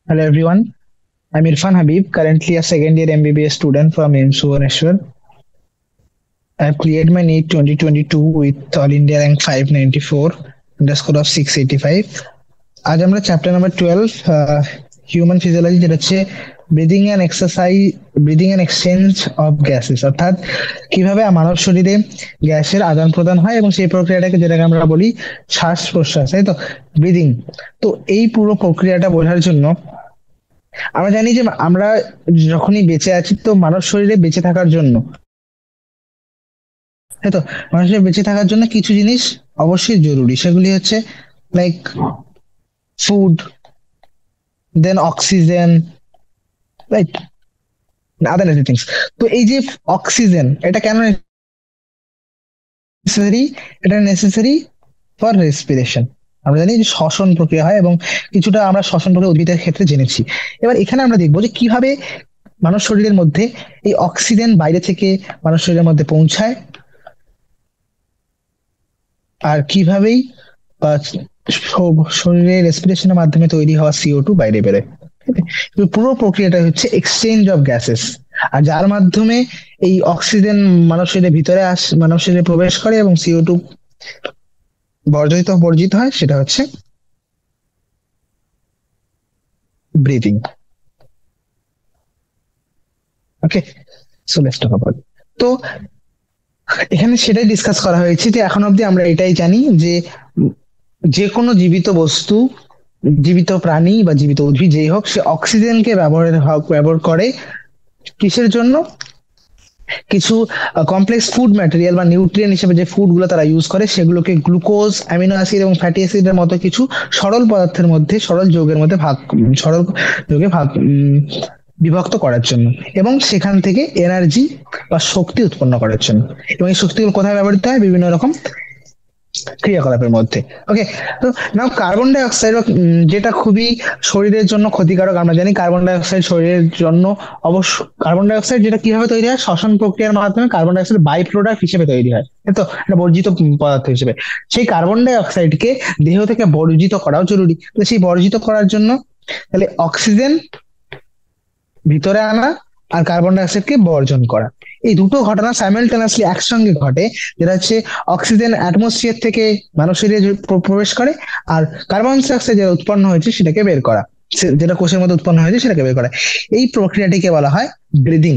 Hello everyone, I'm Irfan Habib, currently a second year MBBS student from AIIMS Bhubaneswar. I've cleared my NEET 2022 with All India rank 594 and a score of 685. আজ আমরা chapter number 12 human physiology, যেটা হচ্ছে breathing and exercise, breathing and exchange of gases, অর্থাৎ কিভাবে মানব শরীরে গ্যাসের আদান প্রদান হয় এবং সেই প্রক্রিয়াটাকে যেটাকে আমরা বলি শ্বাস প্রশ্বাস, তাই তো, ব্রিদিং। তো এই পুরো প্রক্রিয়াটা বোঝার জন্য আমরা জানি যে আমরা যখনই বেঁচে আছি তো মানব শরীরে বেঁচে থাকার জন্য, তাই তো, মানুষের বেঁচে থাকার জন্য কিছু জিনিস অবশ্যই জরুরি, সেগুলি হচ্ছে লাইক ফুড, দেন অক্সিজেন, রাইট, আদার থিংস। তো এই যে অক্সিজেন, এটা কেন নেসেসারি? এটা নেসেসারি ফর রেসপিরেশন। আমরা জানি যে শ্বসন প্রক্রিয়া হয় এবং কিছুটা আমরা শ্বসন প্রক্রিয়া উদ্ভিদের ক্ষেত্রে জেনেছি। এবার এখানে আমরা দেখবো যে কিভাবে মানব শরীরের মধ্যে এই অক্সিজেন বাইরে থেকে মানব শরীরের মধ্যে পৌঁছায়, আর কিভাবেই শরীরে রেসপিরেশনের মাধ্যমে তৈরি হওয়া CO2 বাইরে বেরোয়। ঠিক আছে? তো পুরো প্রক্রিয়াটা হচ্ছে এক্সচেঞ্জ অফ গ্যাসেস, আর যার মাধ্যমে এই অক্সিজেন মানব শরীরের ভিতরে মানব শরীরে প্রবেশ করে এবং CO2 বর্জিত হয়, সেটা হচ্ছে breathing. Okay, so let's talk about. তো এখানে সেটাই ডিসকাস করা হয়েছে যে এখন অবধি আমরা এটাই জানি যে যে কোনো জীবিত বস্তু, জীবিত প্রাণী বা জীবিত উদ্ভিদ যেই হোক, সে অক্সিজেনকে ব্যবহার করে কিসের জন্য? কিছু কমপ্লেক্স ফুড ম্যাটেরিয়াল বা নিউট্রিয়েন্ট হিসেবে যে ফুড গুলো তারা ইউজ করে, সেগুলোকে গ্লুকোজ, অ্যামিনো অ্যাসিড এবং ফ্যাটি অ্যাসিডের মতো কিছু সরল পদার্থের মধ্যে, সরল যৌগের মধ্যে সরল যৌগে বিভক্ত করার জন্য, এবং সেখান থেকে এনার্জি বা শক্তি উৎপন্ন করার জন্য। এবং এই শক্তিগুলো কোথায় ব্যবহৃত হয়? বিভিন্ন রকম ক্রিয়াকলাপের মধ্যে। ওকে, তো নাও কার্বন ডাই অক্সাইড, যেটা খুবই শরীরের জন্য ক্ষতিকারক। আমরা জানি কার্বন ডাই অক্সাইড শরীরের জন্য অবশ্য, কার্বন ডাই অক্সাইড যেটা কিভাবে তৈরি হয়? শ্বসন প্রক্রিয়ার মাধ্যমে carbon die oxide by product হিসেবে তৈরি হয়, তাই তো, একটা বর্জিত পদার্থ হিসেবে। সেই কার্বন ডাই অক্সাইডকে দেহ থেকে বর্জিত করাও জরুরি। তো সেই বর্জিত করার জন্য তাহলে অক্সিজেন ভিতরে আনা আর কার্বন ডাই অক্সাইডকে বর্জন করা, এই দুটো ঘটনা সাইমালটেনিয়াসলি একসঙ্গে ঘটে, যেটা হচ্ছে অক্সিজেন অ্যাটমসফিয়ার থেকে মানুষ শরীরে প্রবেশ করে, আর কার্বন ডাই অক্সাইড যেটা উৎপন্ন হয়েছে সেটাকে বের করা, যেটা কোষের মধ্যে উৎপন্ন হয়েছে সেটাকে বের করা। এই প্রক্রিয়াটিকে বলা হয় ব্রিদিং,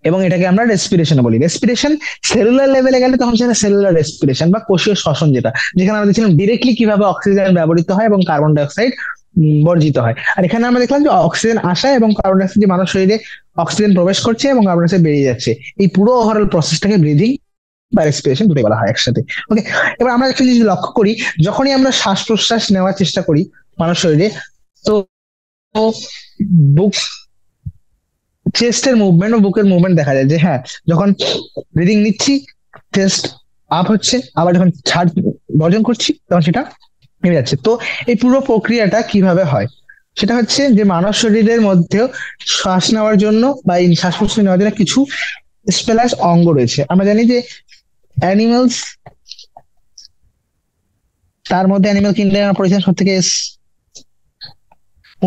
এবং এটাকে আমরা রেসপিরেশন বলি। রেসপিরেশন সেলুলার লেভেলে গেলে তখন সেটা সেলুলার রেসপিরেশন বা কোষীয় শ্বসন, যেটা যেখানে আমরা দেখছিলাম ডিরেক্টলি কিভাবে অক্সিজেন ব্যবহৃত হয় এবং কার্বন ডাই অক্সাইড বর্জিত হয়। আর এখানে আমরা দেখলাম যে অক্সিজেন আসা এবং কার্বন ডাই অক্সাইড মানব শরীরে অক্সিজেন প্রবেশ করছে এবং কার্বন ডাই অক্সাইড বেরিয়ে যাচ্ছে, এই পুরো ওভারঅল প্রসেসটাকে ব্রিদিং বা রেসপিরেশন দুটোই বলা হয় একসাথে। ওকে, এবার আমরা একটা জিনিস লক্ষ্য করি, যখনই আমরা শ্বাস প্রশ্বাস নেওয়ার চেষ্টা করি মানব শরীরে, তো বুক, চেস্টের মুভমেন্ট ও বুকের মুভমেন্ট দেখা যায় যে হ্যাঁ, যখন ব্রিদিং নিচ্ছি চেস্ট আপ হচ্ছে, আবার যখন ছাড় বর্জন করছি তখন সেটা নেমে যাচ্ছে। তো এই পুরো প্রক্রিয়াটা কিভাবে হয়? সেটা হচ্ছে যে মানব শরীরের মধ্যেও শ্বাস নেওয়ার জন্য বা এই শ্বাস প্রশ্বাস নেওয়ার জন্য কিছু স্পেশালাইজ অঙ্গ রয়েছে। আমরা জানি যে অ্যানিমালস, তার মধ্যে অ্যানিমাল কিংডমের পরিচয় সব থেকে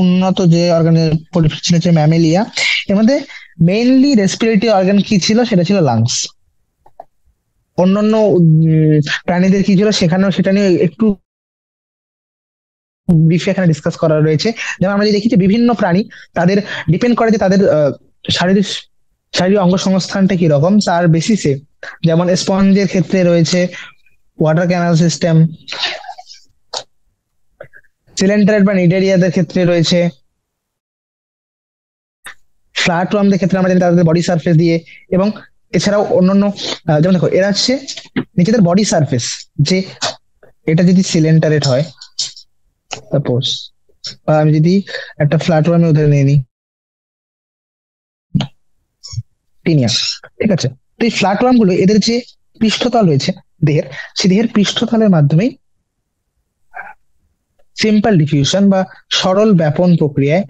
উন্নত যে অর্গানের পরিচয় ছিল হচ্ছে ম্যামেলিয়া। এর মধ্যে মেইনলি রেসপিরেটরি অর্গান কি ছিল? সেটা ছিল লাংস। অন্যান্য প্রাণীদের কি ছিল সেখানেও, সেটা নিয়ে একটু ব্রিফে এখানে ডিসকাস করা রয়েছে। যেমন আমরা যদি দেখি যে বিভিন্ন প্রাণী, তাদের ডিপেন্ড করে যে তাদের শারীরিক শারীরিক অঙ্গ সংস্থানটা কি রকম তার বেসিসে। যেমন স্পঞ্জের ক্ষেত্রে রয়েছে ওয়াটার ক্যানাল সিস্টেম, সিলেন্টারেট বা নিডেরিয়াদের ক্ষেত্রে রয়েছে ফ্ল্যাট ওয়ার্মদের ক্ষেত্রে আমরা জানি তাদের বডি সারফেস দিয়ে, এবং এছাড়াও অন্যান্য যেমন দেখো এরা হচ্ছে নিজেদের বডি সারফেস, যে এটা যদি সিলেন্টারেট হয় সাপোজ, বা আমি যদি একটা ফ্ল্যাট ওয়ার্মের উদাহরণ নিয়ে নিই, টিনিয়া, ঠিক আছে। তো এই ফ্ল্যাট ওয়ার্ম গুলো, এদের যে পৃষ্ঠতল রয়েছে দেহের, সেই দেহের পৃষ্ঠতলের মাধ্যমেই সিম্পল ডিফিউশন বা সরল ব্যাপন প্রক্রিয়ায়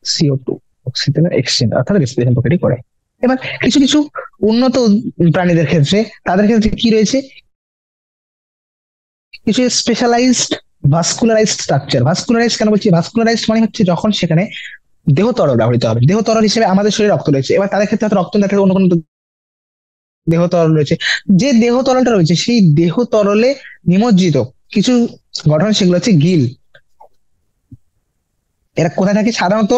CO2 অক্সিজেনের এক্সচেঞ্জ অর্থাৎ রেসপিরেশন প্রক্রিয়াটি করে। এবার কিছু কিছু উন্নত প্রাণীদের ক্ষেত্রে, তাদের ক্ষেত্রে কি রয়েছে? কিছু স্পেশালাইজড ভাস্কুলারাইজ স্ট্রাকচার। ভাস্কুলারাইজ কেন বলছি? ভাস্কুলারাইজ মানে হচ্ছে যখন সেখানে দেহ তরল ব্যবহৃত হবে। দেহ তরল হিসেবে আমাদের শরীরে রক্ত রয়েছে, এবার তাদের ক্ষেত্রে হয়তো রক্ত না থাকে, অন্য কোনো দেহ তরল রয়েছে। যে দেহ তরলটা রয়েছে সেই দেহ তরলে নিমজ্জিত কিছু গঠন, সেগুলো হচ্ছে গিল। এরা কোথায় থাকে? সাধারণত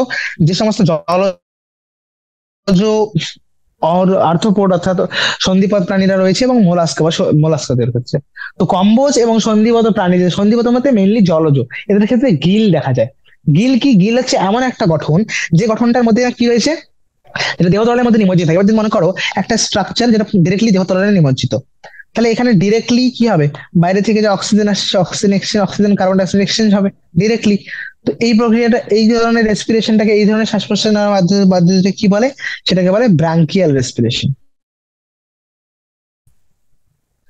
যে সমস্ত আর্থ্রোপোড অর্থাৎ সন্ধিপদ প্রাণীরা রয়েছে এবং মোলাস্কা বা মোলাস্কাদের ক্ষেত্রে। তো কম্বোজ এবং সন্ধিপদ প্রাণীদের, সন্ধিপদ মধ্যে মেইনলি জলজ, এদের ক্ষেত্রে গিল দেখা যায়। গিল কি? গিল হচ্ছে এমন একটা গঠন যে গঠনটার মধ্যে কি রয়েছে, যেটা দেহতলের মধ্যে নিমজ্জিত থাকে। এবার যদি মনে করো একটা স্ট্রাকচার যেটা ডিরেক্টলি দেহতলে নিমজ্জিত, তাহলে এখানে ডিরেক্টলি কি হবে? বাইরে থেকে যে অক্সিজেন আসছে, oxygen exchange, oxygen carbon dioxide exchange হবে ডিরেক্টলি। তো এই প্রক্রিয়াটা, এই ধরনের রেসপিরেশনটাকে, এই ধরনের শ্বাস প্রশ্বাস নেওয়ার মাধ্যমে কি বলে? সেটাকে বলে ব্রাঙ্কিয়াল রেসপিরেশন।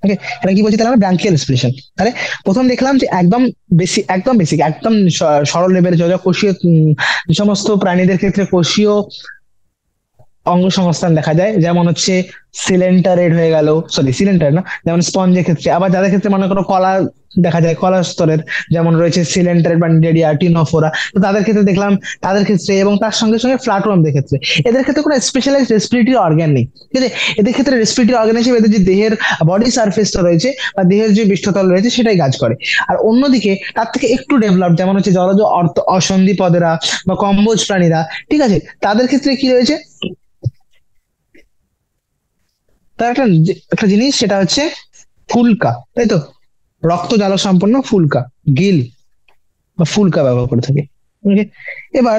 ওকে, এটা কি বলছি তাহলে? Branchial respiration. তাহলে প্রথম দেখলাম যে একদম বেসিক, একদম বেসিক, একদম সরল লেভেলে যা যা কোষীয়, যে সমস্ত প্রাণীদের ক্ষেত্রে কোষীয় অঙ্গ সংস্থান দেখা যায়, যেমন হচ্ছে সিলেন্টারেড হয়ে গেল, সরি সিলেন্টার না, যেমন স্পঞ্জের ক্ষেত্রে। আবার যাদের ক্ষেত্রে মনে করো কলা দেখা যায়, কলা স্তরের, যেমন রয়েছে সিলেন্টারেড বা নিডেরিয়া, টিনোফোরা, তো তাদের ক্ষেত্রে দেখলাম, তাদের ক্ষেত্রে। এবং তার সঙ্গে সঙ্গে ফ্ল্যাটওয়ার্মদের ক্ষেত্রে, এদের ক্ষেত্রে কোনো স্পেশালাইজড রেসপিরেটরি অর্গান নেই, ঠিক আছে? এদের ক্ষেত্রে রেসপিরেটরি অর্গান হিসেবে এদের যে দেহের বডি সারফেসটা রয়েছে বা দেহের যে পৃষ্ঠতল রয়েছে সেটাই কাজ করে। আর অন্যদিকে তার থেকে একটু ডেভেলপ, যেমন হচ্ছে জলজ অসন্ধিপদেরা বা কম্বোজ প্রাণীরা, ঠিক আছে, তাদের ক্ষেত্রে কি রয়েছে? তার একটা জিনিস, সেটা হচ্ছে ফুলকা, তাই তো? রক্ত জাল সম্পন্ন ফুলকা, গিল বা ফুলকা ব্যবহার করে থাকে। Okay? এবার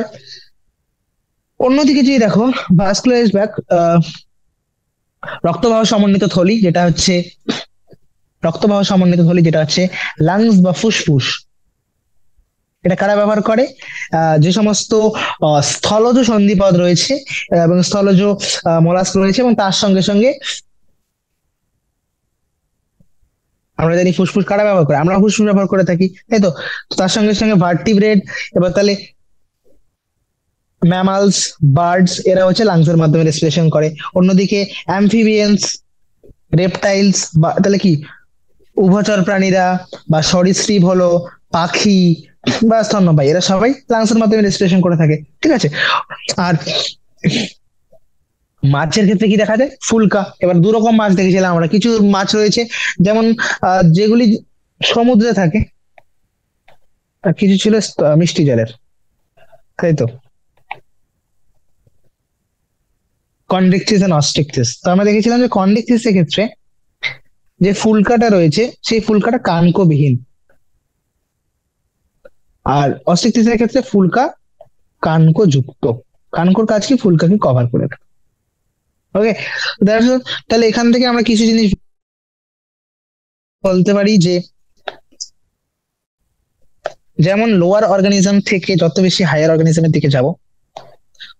অন্যদিকে যদি দেখো, ভাস্কুলারাইজড ব্যাক, রক্তবাহ সমন্বিত থলি, যেটা হচ্ছে রক্তবাহ সমন্বিত থলি, যেটা হচ্ছে লাংস বা ফুসফুস, এটা কারা ব্যবহার করে? যে সমস্ত স্থলজ সন্ধিপদ রয়েছে এবং স্থলজ মোলাস্ক রয়েছে, এবং তার সঙ্গে সঙ্গে আমরা জানি ফুসফুস কারা ব্যবহার করে, আমরা ফুসফুস ব্যবহার করে থাকি, তাই তো? তো তার সঙ্গে সঙ্গে ভার্টিব্রেট, এবার তাহলে ম্যামালস, বার্ডস, এরা হচ্ছে লাংসের মাধ্যমে রেসপিরেশন করে। অন্যদিকে অ্যামফিবিয়ান্স, রেপটাইলস, বা তাহলে কি উভচর প্রাণীরা বা সরীসৃপ হলো পাখি বা স্তন্যপায়ী, এরা সবাই লাংসের মাধ্যমে রেসপিরেশন করে থাকে, ঠিক আছে? আর মাছের ক্ষেত্রে কি দেখা যায়? ফুলকা। এবার দু রকম মাছ দেখেছিলাম আমরা, কিছু মাছ রয়েছে যেমন যেগুলি সমুদ্রে থাকে, আর কিছু ছিল মিষ্টি জলের, তাই তো? কনডেক্টিস এন্ড অস্টিকটিস। তো আমরা দেখেছিলাম যে কনডেক্টিস এর ক্ষেত্রে যে ফুলকাটা রয়েছে সেই ফুলকাটা কানকবিহীন, আর অস্টিকটিস এর ক্ষেত্রে ফুলকা কানকো যুক্ত। কানকোর কাজ কি? ফুলকাকে কভার করে রাখা। ওকে, তাহলে এখান থেকে আমরা কিছু জিনিস বলতে পারি যে, যেমন লোয়ার অর্গানিজম থেকে যত বেশি হায়ার অর্গানিজমের দিকে যাব,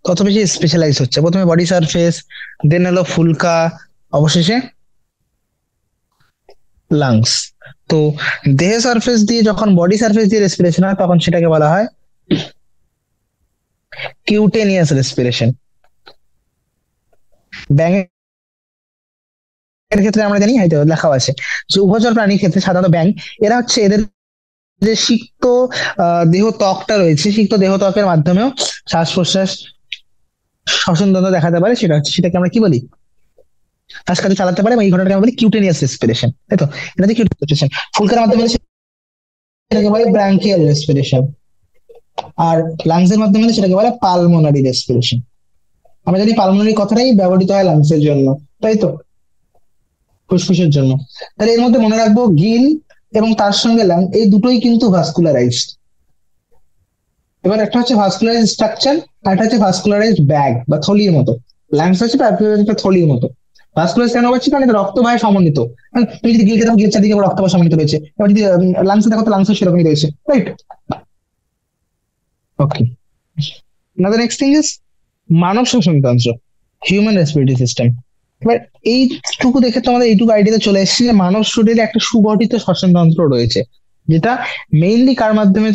তত বেশি স্পেশালাইজ হচ্ছে। প্রথমে বডি সারফেস, দেন হলো ফুলকা, অবশেষে লাংস। তো দেহ সারফেস দিয়ে যখন বডি সারফেস দিয়ে রেসপিরেশন হয়, তখন সেটাকে বলা হয় কিউটেনিয়াস রেসপিরেশন। ব্যাঙের ক্ষেত্রে আমরা জানি, হয়তো লেখা আছে যে উভচর প্রাণীর ক্ষেত্রে সাধারণত ব্যাঙ, এরা হচ্ছে এদের যে সিক্ত দেহ ত্বকটা রয়েছে, সিক্ত দেহ ত্বকের মাধ্যমেও শ্বাস প্রশ্বাস, শ্বসনতন্ত্র দেখাতে পারে। সেটা হচ্ছে, সেটাকে আমরা কি বলি? শ্বাসকার্য চালাতে পারে, এবং এই ঘটনাটাকে আমরা বলি কিউটেনিয়াস রেসপিরেশন, তাই তো? এটা হচ্ছে কিউটেনিয়াস রেসপিরেশন। ফুলকার মাধ্যমে সেটাকে বলে ব্রাঙ্কিয়াল রেসপিরেশন। আর লাংস এর মাধ্যমে সেটাকে বলে পালমোনারি রেসপিরেশন। আমরা জানি পালমোনারি কথাটাই ব্যবহৃত হয় লাংস এর জন্য, তাই তো? ফুসফুসের জন্য। তাহলে এর মধ্যে মনে রাখবো, গিল এবং তার সঙ্গে লাং, এই দুটোই কিন্তু ভাস্কুলারাইজড। এবার একটা হচ্ছে ভাস্কুলারাইজ স্ট্রাকচার, আর একটা হচ্ছে ভাস্কুলারাইজড ব্যাগ বা থলির মতো। লাংস হচ্ছে একটা থলির মতো। ভাস্কুলারাইজ কেন হচ্ছে? কারণ এটা রক্তবাহে সমন্বিত। তুমি যদি গিলকে দেখো, গিল চারদিকে রক্তবাহ সমন্বিত রয়েছে। এবার যদি লাংস দেখো, তো লাংস সেরকমই রয়েছে, right? Okay, now the next thing is মানব শ্বসনতন্ত্র, হিউম্যান রেসপিরেটরি সিস্টেম। এবার এইটুকু দেখে তো আমাদের এইটুকু আইডিয়াতে চলে এসেছে যে মানব শরীরে একটা সুগঠিত শ্বসনতন্ত্র রয়েছে, যেটা মেইনলি কার মাধ্যমে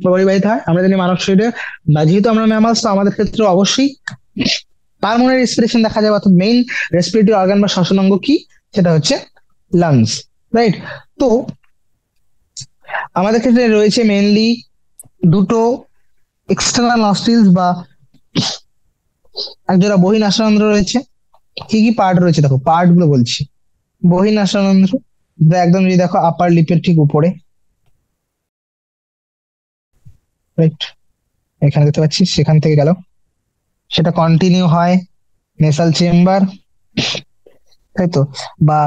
পরিবাহিত হয়? আমরা জানি মানব শরীরে, বা যেহেতু আমরা ম্যামালস, তো আমাদের ক্ষেত্রে অবশ্যই পালমোনারি রেসপিরেশন দেখা যাবে। অর্থাৎ মেইন রেসপিরেটরি অর্গান বা শ্বসনাঙ্গ কি? সেটা হচ্ছে লাংস, রাইট? তো আমাদের ক্ষেত্রে রয়েছে মেনলি দুটো এক্সটার্নাল নস্ট্রিলস বা একজোড়া বহিঃনাসারন্ধ্র রয়েছে। কি কি পার্ট রয়েছে দেখো, পার্ট গুলো বলছি। বহিঃনাসারন্ধ্র, যেটা একদম যদি দেখো আপার লিপের ঠিক উপরে, রাইট, এখানে দেখতে পাচ্ছি, সেখান থেকে গেল, সেটা কন্টিনিউ হয় নেসাল চেম্বার, তাই তো, বা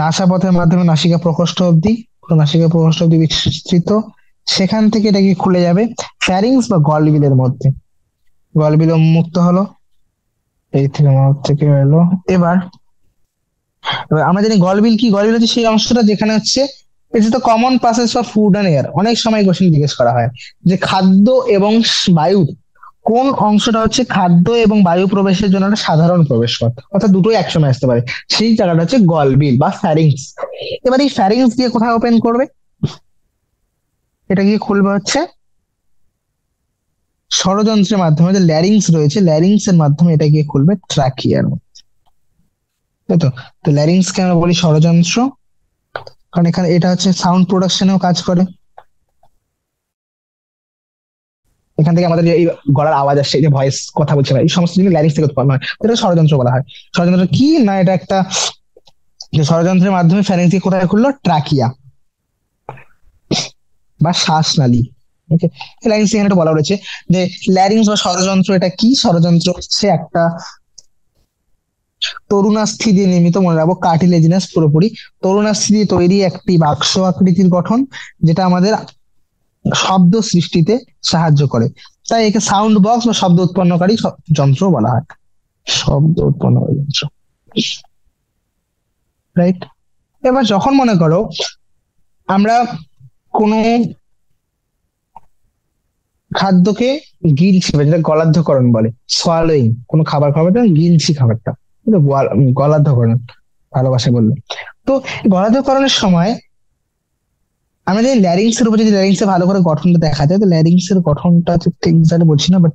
নাসাপথের মাধ্যমে নাসিকা প্রকোষ্ঠ অব্দি, পুরো নাসিকা প্রকোষ্ঠ অব্দি বিস্তৃত। সেখান থেকে এটা কি খুলে যাবে ফ্যারিংস বা গলবিলের মধ্যে, গলবিল উন্মুক্ত হলো, এই থেকে মাউথ থেকে এলো। এবার এবার আমরা জানি গলবিল কি, গলবিল হচ্ছে সেই অংশটা যেখানে হচ্ছে it's the common passage for food and air. অনেক সময় কোশ্চেন জিজ্ঞেস করা হয় যে খাদ্য এবং বায়ুর কোন অংশটা হচ্ছে খাদ্য এবং বায়ু প্রবেশের জন্য একটা সাধারণ প্রবেশ পথ, অর্থাৎ দুটোই একসময় আসতে পারে, সেই জায়গাটা হচ্ছে গলবিল বা ফ্যারিংস। এবার এই ফ্যারিংস দিয়ে কোথায় ওপেন করবে, এটা গিয়ে খুলবে হচ্ছে ষড়যন্ত্রের মাধ্যমে, যে ল্যারিংস রয়েছে ল্যারিংস এর মাধ্যমে এটা গিয়ে খুলবে ট্রাকিয়ার, তাই তো। তো ল্যারিংস কে আমরা বলি ষড়যন্ত্র, কারণ এখানে এটা হচ্ছে সাউন্ড প্রোডাকশনেও কাজ করে। এখান থেকে আমাদের যে এই গলার আওয়াজ আসছে, এই যে ভয়েস কথা বলছে না, এই সমস্ত জিনিস ল্যারিংস থেকে উৎপন্ন হয়, তো এটা ষড়যন্ত্র বলা হয়। ষড়যন্ত্র কি না, এটা একটা যে ষড়যন্ত্রের মাধ্যমে ফ্যারেন্স দিয়ে কোথায় খুললো, ট্রাকিয়া বা শ্বাসনালী। ওকে, ল্যারিংস এখানে একটা বলা রয়েছে যে ল্যারিংস বা ষড়যন্ত্র, এটা কি, ষড়যন্ত্র হচ্ছে একটা তরুণাস্থি দিয়ে নির্মিত, মনে রাখবো কার্টিলেজিনাস পুরোপুরি, তরুণাস্থি দিয়ে তৈরি একটি বাক্স আকৃতির গঠন, যেটা আমাদের শব্দ সৃষ্টিতে সাহায্য করে। তাই একে সাউন্ড বক্স বা শব্দ উৎপন্নকারী যন্ত্র বলা হয়, শব্দ উৎপন্নকারী যন্ত্র, রাইট। এবার যখন মনে করো আমরা কোনো খাদ্যকে গিলছি, বা যেটা গলাধ্যকরণ বলে, সোয়ালোইং, কোনো খাবার খাবারটা গিলছি খাবারটা, এটা গলাধ্যকরণ ভালো ভাষায় বললে। তো গলাধ্যকরণের সময় আমরা যদি ল্যারিংস এর উপর, যদি ল্যারিংস এর ভালো করে গঠনটা দেখা যায়, তো ল্যারিংস এর গঠনটা ঠিক এক্সাক্ট বলছি না, but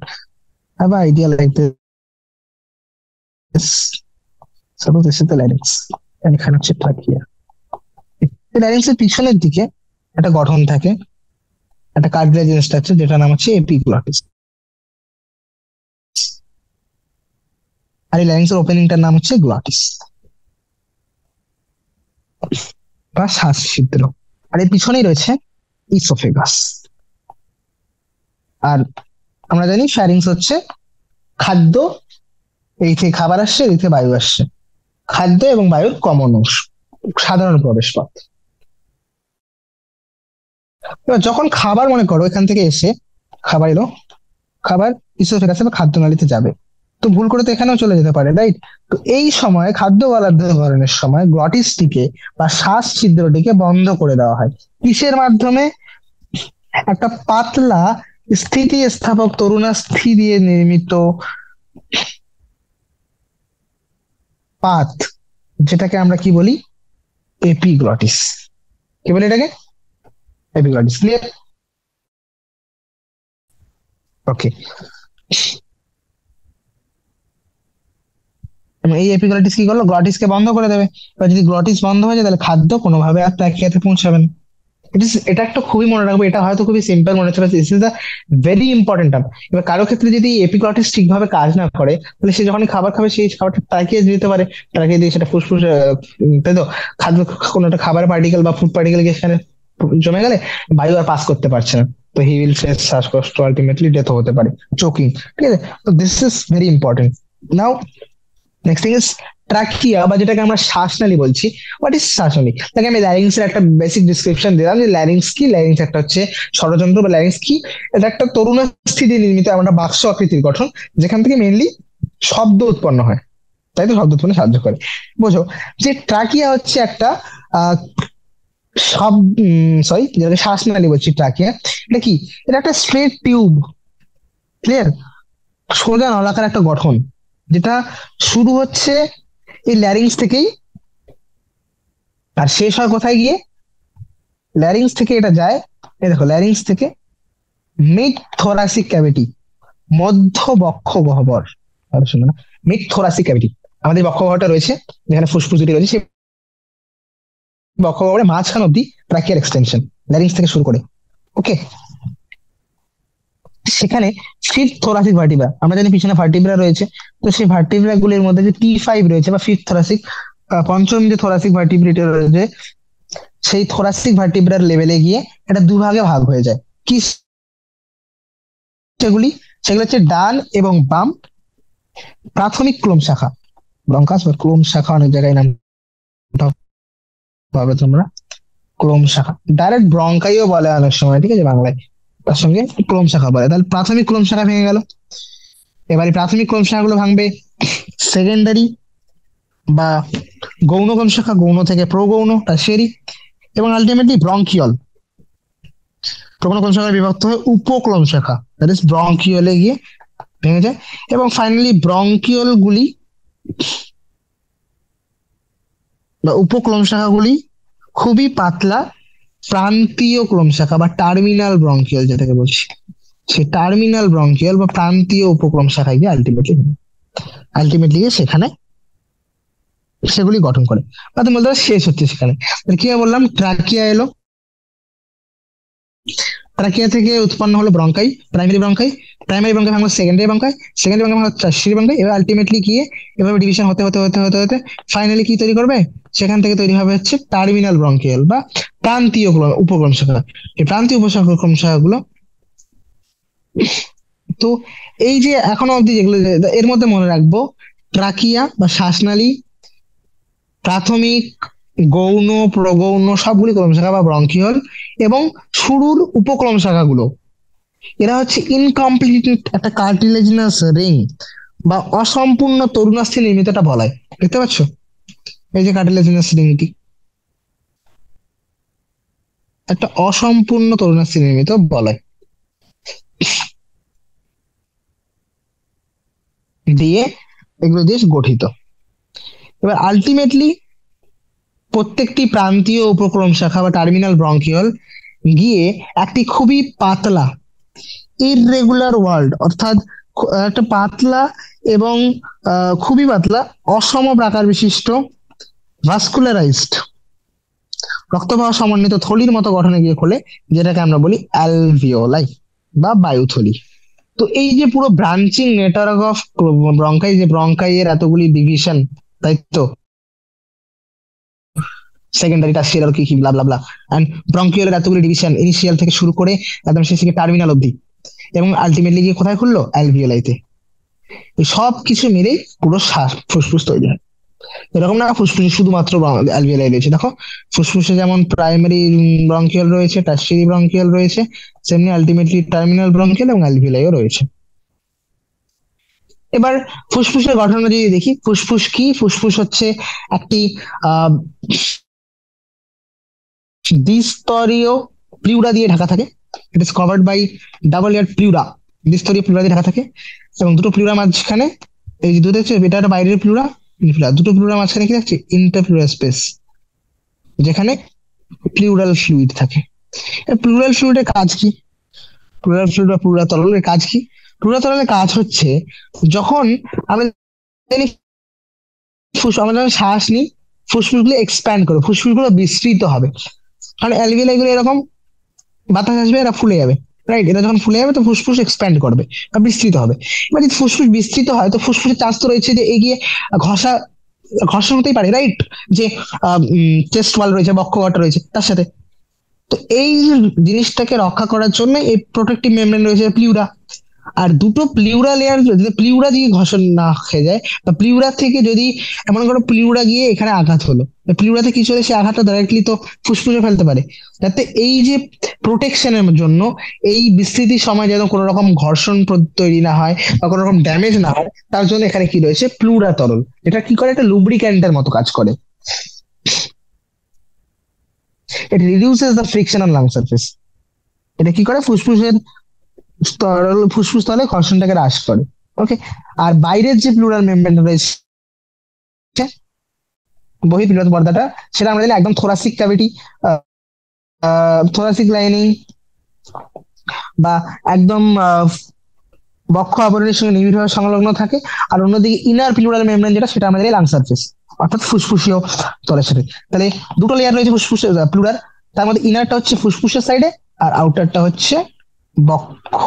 have idea like this. Suppose this is the larynx, এখানে হচ্ছে ট্রাকিয়া। ল্যারিংস এর পিছনের দিকে একটা গঠন থাকে, একটা কার্টিলেজিনাস স্ট্রাকচার, যেটা নাম হচ্ছে এপিগ্লটিস। আর এই ল্যারিংস এর ওপেনিংটার নাম হচ্ছে গ্লটিস বা শ্বাস ছিদ্র। আর এর পিছনেই রয়েছে ইসোফেগাস। আর আমরা জানি ফ্যারিংস হচ্ছে খাদ্য, এই থেকে খাবার আসছে, এই থেকে বায়ু আসছে, খাদ্য এবং বায়ুর কমন অংশ, সাধারণ প্রবেশ পথ। এবার যখন খাবার মনে করো এখান থেকে এসে, খাবার এলো, খাবার ইসোফেগাসে বা খাদ্যনালীতে যাবে, তো ভুল করে তো এখানেও চলে যেতে পারে, রাইট। তো এই সময় খাদ্য গলাধঃকরণের সময় গ্লটিসটিকে বা শ্বাস ছিদ্রটিকে বন্ধ করে দেওয়া হয়। কিসের মাধ্যমে, একটা পাতলা স্থিতিস্থাপক তরুণাস্থি দিয়ে নির্মিত পাত, যেটাকে আমরা কি বলি, এপিগ্লটিস। কি বলি এটাকে, এপিগ্লটিস, ক্লিয়ার। ওকে, এই এপিগ্লটিস কি করলো, গ্লটিসকে বন্ধ করে দেবে। এবার যদি গ্লটিস বন্ধ হয়ে যায়, তাহলে খাদ্য কোনোভাবে আর ট্রাকিয়াতে পৌঁছাবে না। এটা একটা খুবই মনে রাখবো, এটা হয়তো খুবই সিম্পল মনে হচ্ছে, this is the very important term. এবার কারো ক্ষেত্রে যদি এপিগ্লটিস ঠিকভাবে কাজ না করে, তাহলে সে যখন খাবার খাবে, সেই খাবারটা ট্রাকিয়ে দিতে পারে, ট্রাকিয়ে দিয়ে সেটা ফুসফুস, তাই তো, খাদ্য, কোনো একটা খাবার পার্টিকেল বা ফুড পার্টিকেল গিয়ে সেখানে জমে গেলে বায়ু আর পাস করতে পারছে না, তো হি উইল ফেস শ্বাসকষ্ট, আলটিমেটলি ডেথ হতে পারে, চোকিং। ঠিক আছে, তো this is very important. Now next thing is trachea, বা যেটাকে আমরা শ্বাসনালী বলছি। হোয়াট ইজ শ্বাসনালী, তাকে আমি ল্যারিংস এর একটা বেসিক ডিসক্রিপশন দিলাম, যে ল্যারিংস কি, ল্যারিংস একটা হচ্ছে ষড়যন্ত্র, বা ল্যারিংস কি, এটা একটা তরুণাস্থি দিয়ে নির্মিত আমরা বাক্স আকৃতির গঠন, যেখান থেকে মেইনলি শব্দ উৎপন্ন হয়, তাই তো, শব্দ উৎপন্ন সাহায্য করে। বোঝো যে ট্রাকিয়া হচ্ছে একটা আহ সব, সরি, যেটাকে শ্বাসনালী বলছি, ট্রাকিয়া এটা কি, এটা একটা স্ট্রেট টিউব, ক্লিয়ার, সোজা নলাকার একটা গঠন, যেটা শুরু হচ্ছে এই ল্যারিংস থেকেই, আর শেষ হয় কোথায় গিয়ে, ল্যারিংস থেকে এটা যায়, এই দেখো, ল্যারিংস থেকে মিড থোরাসিক ক্যাভিটি, মধ্য বক্ষ গহ্বর, আর শুনো না, মিড থোরাসিক ক্যাভিটি, আমাদের বক্ষ গহ্বরটা রয়েছে, যেখানে ফুসফুস দুটি রয়েছে, সেই বক্ষগহ্বরের মাঝখান অব্দি ট্রাকিয়াল এক্সটেনশন, ল্যারিংস থেকে শুরু করে। ওকে, সেখানে ফিফথ থোরাসিক ভার্টিব্রা, আমরা জানি পিছনে ভার্টিব্রা রয়েছে, তো সেই ভার্টিব্রা গুলির মধ্যে যে T5 রয়েছে বা ফিফথ থোরাসিক, পঞ্চম যে থোরাসিক ভার্টিব্রেটা রয়েছে, সেই থোরাসিক ভার্টিব্রার লেভেলে গিয়ে এটা দুভাগে ভাগ হয়ে যায়। কি সেগুলি? সেগুলো হচ্ছে ডান এবং বাম প্রাথমিক ক্লোম শাখা, ব্রঙ্কাস বা ক্লোম শাখা, অনেক জায়গায় নাম পাবে তোমরা। ক্লোম শাখা, ডাইরেক্ট ব্রঙ্কাইও বলে অনেক সময়, ঠিক আছে, বাংলায় তার সঙ্গে ক্লোম শাখা বলে। তাহলে প্রাথমিক ক্লোম শাখা ভেঙে গেল। এবারে প্রাথমিক ক্লোম শাখাগুলো ভাঙবে সেকেন্ডারি বা গৌণ ক্লোম শাখা, গৌণ থেকে প্রগৌণ, টার্সিয়ারি, এবং আলটিমেটলি ব্রঙ্কিয়ল। প্রগৌণ ক্লোম শাখা বিভক্ত হয়ে উপক্লোম শাখা, দ্যাট ইজ ব্রঙ্কিয়লে গিয়ে ভেঙে যায়। এবং ফাইনালি ব্রঙ্কিয়ল গুলি বা উপক্লোম শাখাগুলি খুবই পাতলা প্রান্তীয় ক্লোম শাখা বা টার্মিনাল ব্রঙ্কিয়াল যেটাকে বলছি, সেই টার্মিনাল ব্রঙ্কিয়াল বা প্রান্তীয় উপক্রম শাখায় গিয়ে আলটিমেটলি সেখানে সেগুলি গঠন করে, বা তুমি বলতে পারো শেষ হচ্ছে সেখানে। কি বললাম, ট্রাকিয়া এলো, ট্রাকিয়া থেকে উৎপন্ন হলো ব্রঙ্কাই, প্রাইমারি ব্রঙ্কাই, প্রাইমারি ব্রঙ্কাই ভাঙলো সেকেন্ডারি ব্রঙ্কাই, সেকেন্ডারি ব্রঙ্কাই ভাঙলো টার্সিয়ারি ব্রঙ্কাই। এবার আলটিমেটলি গিয়ে এভাবে ডিভিশন হতে হতে হতে হতে হতে ফাইনালি কি তৈরি করবে, সেখান থেকে তৈরি হবে হচ্ছে টার্মিনাল ব্রঙ্কিয়াল বা প্রান্তীয় উপক্রম শাখা। এই প্রান্তীয় উপক্রম শাখাগুলো, তো এই যে এখনো অব্দি যেগুলো, এর মধ্যে মনে রাখবো ট্রাকিয়া বা শ্বাসনালী, প্রাথমিক, গৌণ, প্রগৌণ সবগুলি ক্লোম শাখা বা ব্রঙ্কিওল, এবং শুরুর উপক্লোম শাখাগুলো, এরা হচ্ছে ইনকমপ্লিট একটা কার্টিলেজিনাস রিং বা অসম্পূর্ণ তরুণাস্থি নির্মিতটা বলায়। দেখতে পাচ্ছ এই যে কার্টিলেজিনাস রিংটি, একটা অসম্পূর্ণ তরুণাস্থি নির্মিত বলয় দিয়ে এগুলো দিয়ে গঠিত। এবার আলটিমেটলি প্রত্যেকটি প্রান্তীয় উপক্রম শাখা বা টার্মিনাল ব্রঙ্কিওল গিয়ে একটি খুবই পাতলা ইররেগুলার ওয়ার্ল্ড, অর্থাৎ একটা পাতলা এবং খুবই পাতলা অসম প্রাকার বিশিষ্ট ভাস্কুলারাইজড রক্তবাহ সমন্বিত থলির মতো গঠনে গিয়ে খোলে, যেটাকে আমরা বলি অ্যালভিওলাই বা বায়ুথলি। তো এই যে পুরো ব্রাঞ্চিং নেটওয়ার্ক অফ ব্রঙ্কাই, যে ব্রঙ্কাই এর এতগুলি ডিভিশন, তাই তো, সেকেন্ডারি, টার্সিয়ারি, আর কি কি ব্লা ব্লা ব্লা, এন্ড ব্রঙ্কিওলের এতগুলি ডিভিশন ইনিশিয়াল থেকে শুরু করে একদম শেষ থেকে টার্মিনাল অবধি, এবং আলটিমেটলি গিয়ে কোথায় খুললো, অ্যালভিওলাইতে। এই সব কিছু মিলেই পুরো ফুসফুস তৈরি হয়। এরকম না ফুসফুসে শুধুমাত্র অ্যালভিওলাই রয়েছে, দেখো ফুসফুসে যেমন প্রাইমারি ব্রঙ্কিয়াল রয়েছে, টার্সিয়ারি ব্রঙ্কিয়াল রয়েছে, সেমনি আলটিমেটলি টার্মিনাল ব্রঙ্কিয়াল এবং অ্যালভিওলাইও রয়েছে। এবার ফুসফুসের গঠন যদি দেখি, ফুসফুস কি, ফুসফুস হচ্ছে একটি আহ দ্বিস্তরীয় প্লিউরা দিয়ে ঢাকা থাকে। ইট ইস covered by double year pleura, দ্বিস্তরীয় pleura দিয়ে ঢাকা থাকে, এবং দুটো প্লিউরা মাঝখানে, এই যে দুটো হচ্ছে এটা একটা বাইরের প্লিউরা, দুটো প্লিউরা মাঝখানে কি থাকছে, ইন্টারপ্লিউরাল স্পেস, যেখানে প্লিউরাল ফ্লুইড থাকে। প্লুরাল ফ্লুইডের কাজ কি, প্লুরাল ফ্লুইড বা প্লুরাল তরলের কাজ কি? প্লুরাল তরলের কাজ হচ্ছে, যখন আমরা জানি আমরা যখন শ্বাস নিই, ফুসফুসগুলো এক্সপ্যান্ড করে, ফুসফুসগুলো বিস্তৃত হবে, কারণ অ্যালভিওলাই গুলো এরকম, বাতাস আসবে এরা ফুলে যাবে, রাইট, এটা যখন ফুলে যাবে তো ফুসফুস এক্সপ্যান্ড করবে বা বিস্তৃত হবে। এবার যদি ফুসফুস বিস্তৃত হয় তো ফুসফুসের চান্স তো রয়েছে যে এগিয়ে ঘষা, ঘর্ষণ হতেই পারে, রাইট, যে চেস্ট ওয়াল রয়েছে, বক্ষগহ্বর রয়েছে তার সাথে। তো এই জিনিসটাকে রক্ষা করার জন্য এই প্রোটেক্টিভ মেমব্রেন রয়েছে প্লিউরা। আর দুটো প্লিউরা লেয়ার, যদি প্লিউরা দিয়ে ঘষণ না খেয়ে যায়, বা প্লিউরা থেকে যদি এমন কোনো প্লিউরা গিয়ে এখানে আঘাত হলো, প্লিউরাতে কি চলে, সে আঘাতটা ডাইরেক্টলি তো ফুসফুসে ফেলতে পারে, যাতে এই যে প্রোটেকশনের জন্য এই বিস্তৃতির সময় যেন কোনো রকম ঘর্ষণ তৈরি না হয় বা কোনো রকম ড্যামেজ না হয়, তার জন্য এখানে কি রয়েছে, প্লুরা তরল। এটা কি করে, একটা লুব্রিক্যান্টের মতো কাজ করে। ইট reduces the friction on lung surface. এটা কি করে, ফুসফুসের তরল, ফুসফুস তলে ঘর্ষণটাকে হ্রাস করে। ওকে, আর বাইরের যে প্লুরাল মেমব্রেনটা রয়েছে, বহিঃপ্লীড়িত পর্দাটা, সেটা আমরা জানি একদম থোরাসিক ক্যাভিটি, থোরাসিক লাইনিং, বা একদম বক্ষ আবরণের সঙ্গে নিবিড়ভাবে সংলগ্ন থাকে। আর অন্যদিকে ইনার প্লুরাল মেমব্রেন যেটা, সেটা আমাদের লাং সারফেস, অর্থাৎ ফুসফুসীয় তলের সাথে। তাহলে দুটো লেয়ার রয়েছে ফুসফুসে প্লুরাল, তার মধ্যে ইনারটা হচ্ছে ফুসফুসের সাইডে, আর আউটারটা হচ্ছে বক্ষ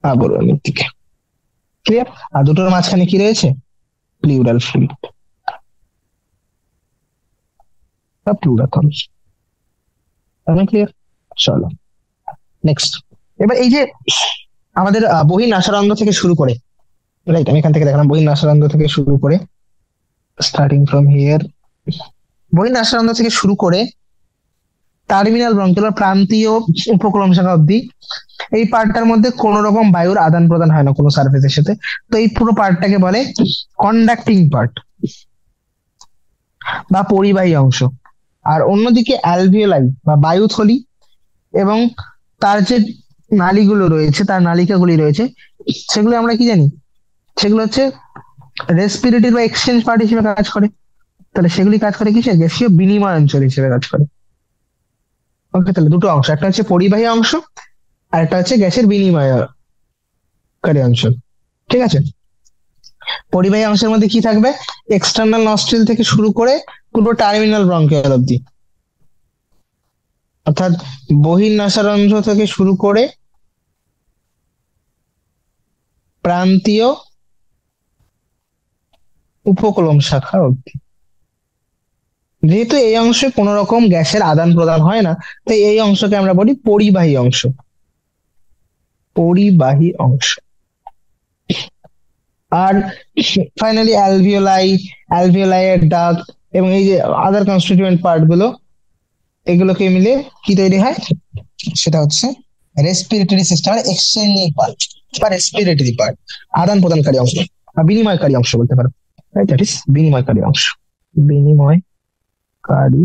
আবরণের দিকে। ক্লিয়ার? আর দুটোর মাঝখানে কি রয়েছে? প্লিউরাল ফ্লুইড বা প্লুরাথন। আমি ক্লিয়ার? চলো নেক্সট। এবার এই যে আমাদের বহিঃ নাসারন্ধ্র থেকে শুরু করে, রাইট, আমি এখান থেকে দেখালাম বহিঃ নাসারন্ধ্র থেকে শুরু করে, স্টার্টিং ফ্রম হিয়ার, বহিঃ নাসারন্ধ্র থেকে শুরু করে টার্মিনাল ব্রঙ্কিউল প্রান্তীয় উপকলম শাখা অব্দি, এই পার্টটার মধ্যে কোনো রকম বায়ুর আদান প্রদান হয় না কোনো সার্ফেসের সাথে। তো এই পুরো পার্টটাকে বলে কন্ডাক্টিং পার্ট বা পরিবাহী অংশ। আর অন্যদিকে অ্যালভিওলাই বা বায়ুথলি এবং তার যে নালীগুলো রয়েছে, তার নালিকাগুলি রয়েছে, সেগুলো আমরা কি জানি? সেগুলো হচ্ছে রেসপিরেটরি বা এক্সচেঞ্জ পার্ট হিসেবে কাজ করে। তাহলে সেগুলি কাজ করে কিসে? গ্যাসীয় বিনিময় অঞ্চল হিসেবে কাজ করে। ওকে, তাহলে দুটো অংশ, একটা হচ্ছে পরিবাহী অংশ আর একটা হচ্ছে গ্যাসের বিনিময়কারী অঞ্চল। ঠিক আছে? পরিবাহী অংশের মধ্যে কি থাকবে? এক্সটার্নাল নস্ট্রিল থেকে শুরু করে পুরো টার্মিনাল ব্রঙ্কিউল অব্দি, অর্থাৎ বহির্নাসারন্ধ্র থেকে শুরু করে প্রান্তীয় উপকলম শাখা অব্দি। যেহেতু এই অংশে কোন রকম গ্যাসের আদান প্রদান হয় না, তাই এই অংশকে আমরা বলি পরিবাহী অংশ। পরিবাহী অংশ। আর ফাইনালি অ্যালভিওলাই, অ্যালভিওলাইয়ের ডাক এবং এই যে আদার কনস্টিটিউয়েন্ট পার্ট গুলো, এগুলোকে মিলে কি তৈরি হয়? সেটা হচ্ছে রেসপিরেটরি সিস্টেমের এক্সচেঞ্জিং পার্ট বা রেসপিরেটরি পার্ট, আদান প্রদানকারী অংশ বা বিনিময়কারী অংশ বলতে পারো। রাইট, দ্যাট ইজ বিনিময়কারী অংশ। বিনিময়কারী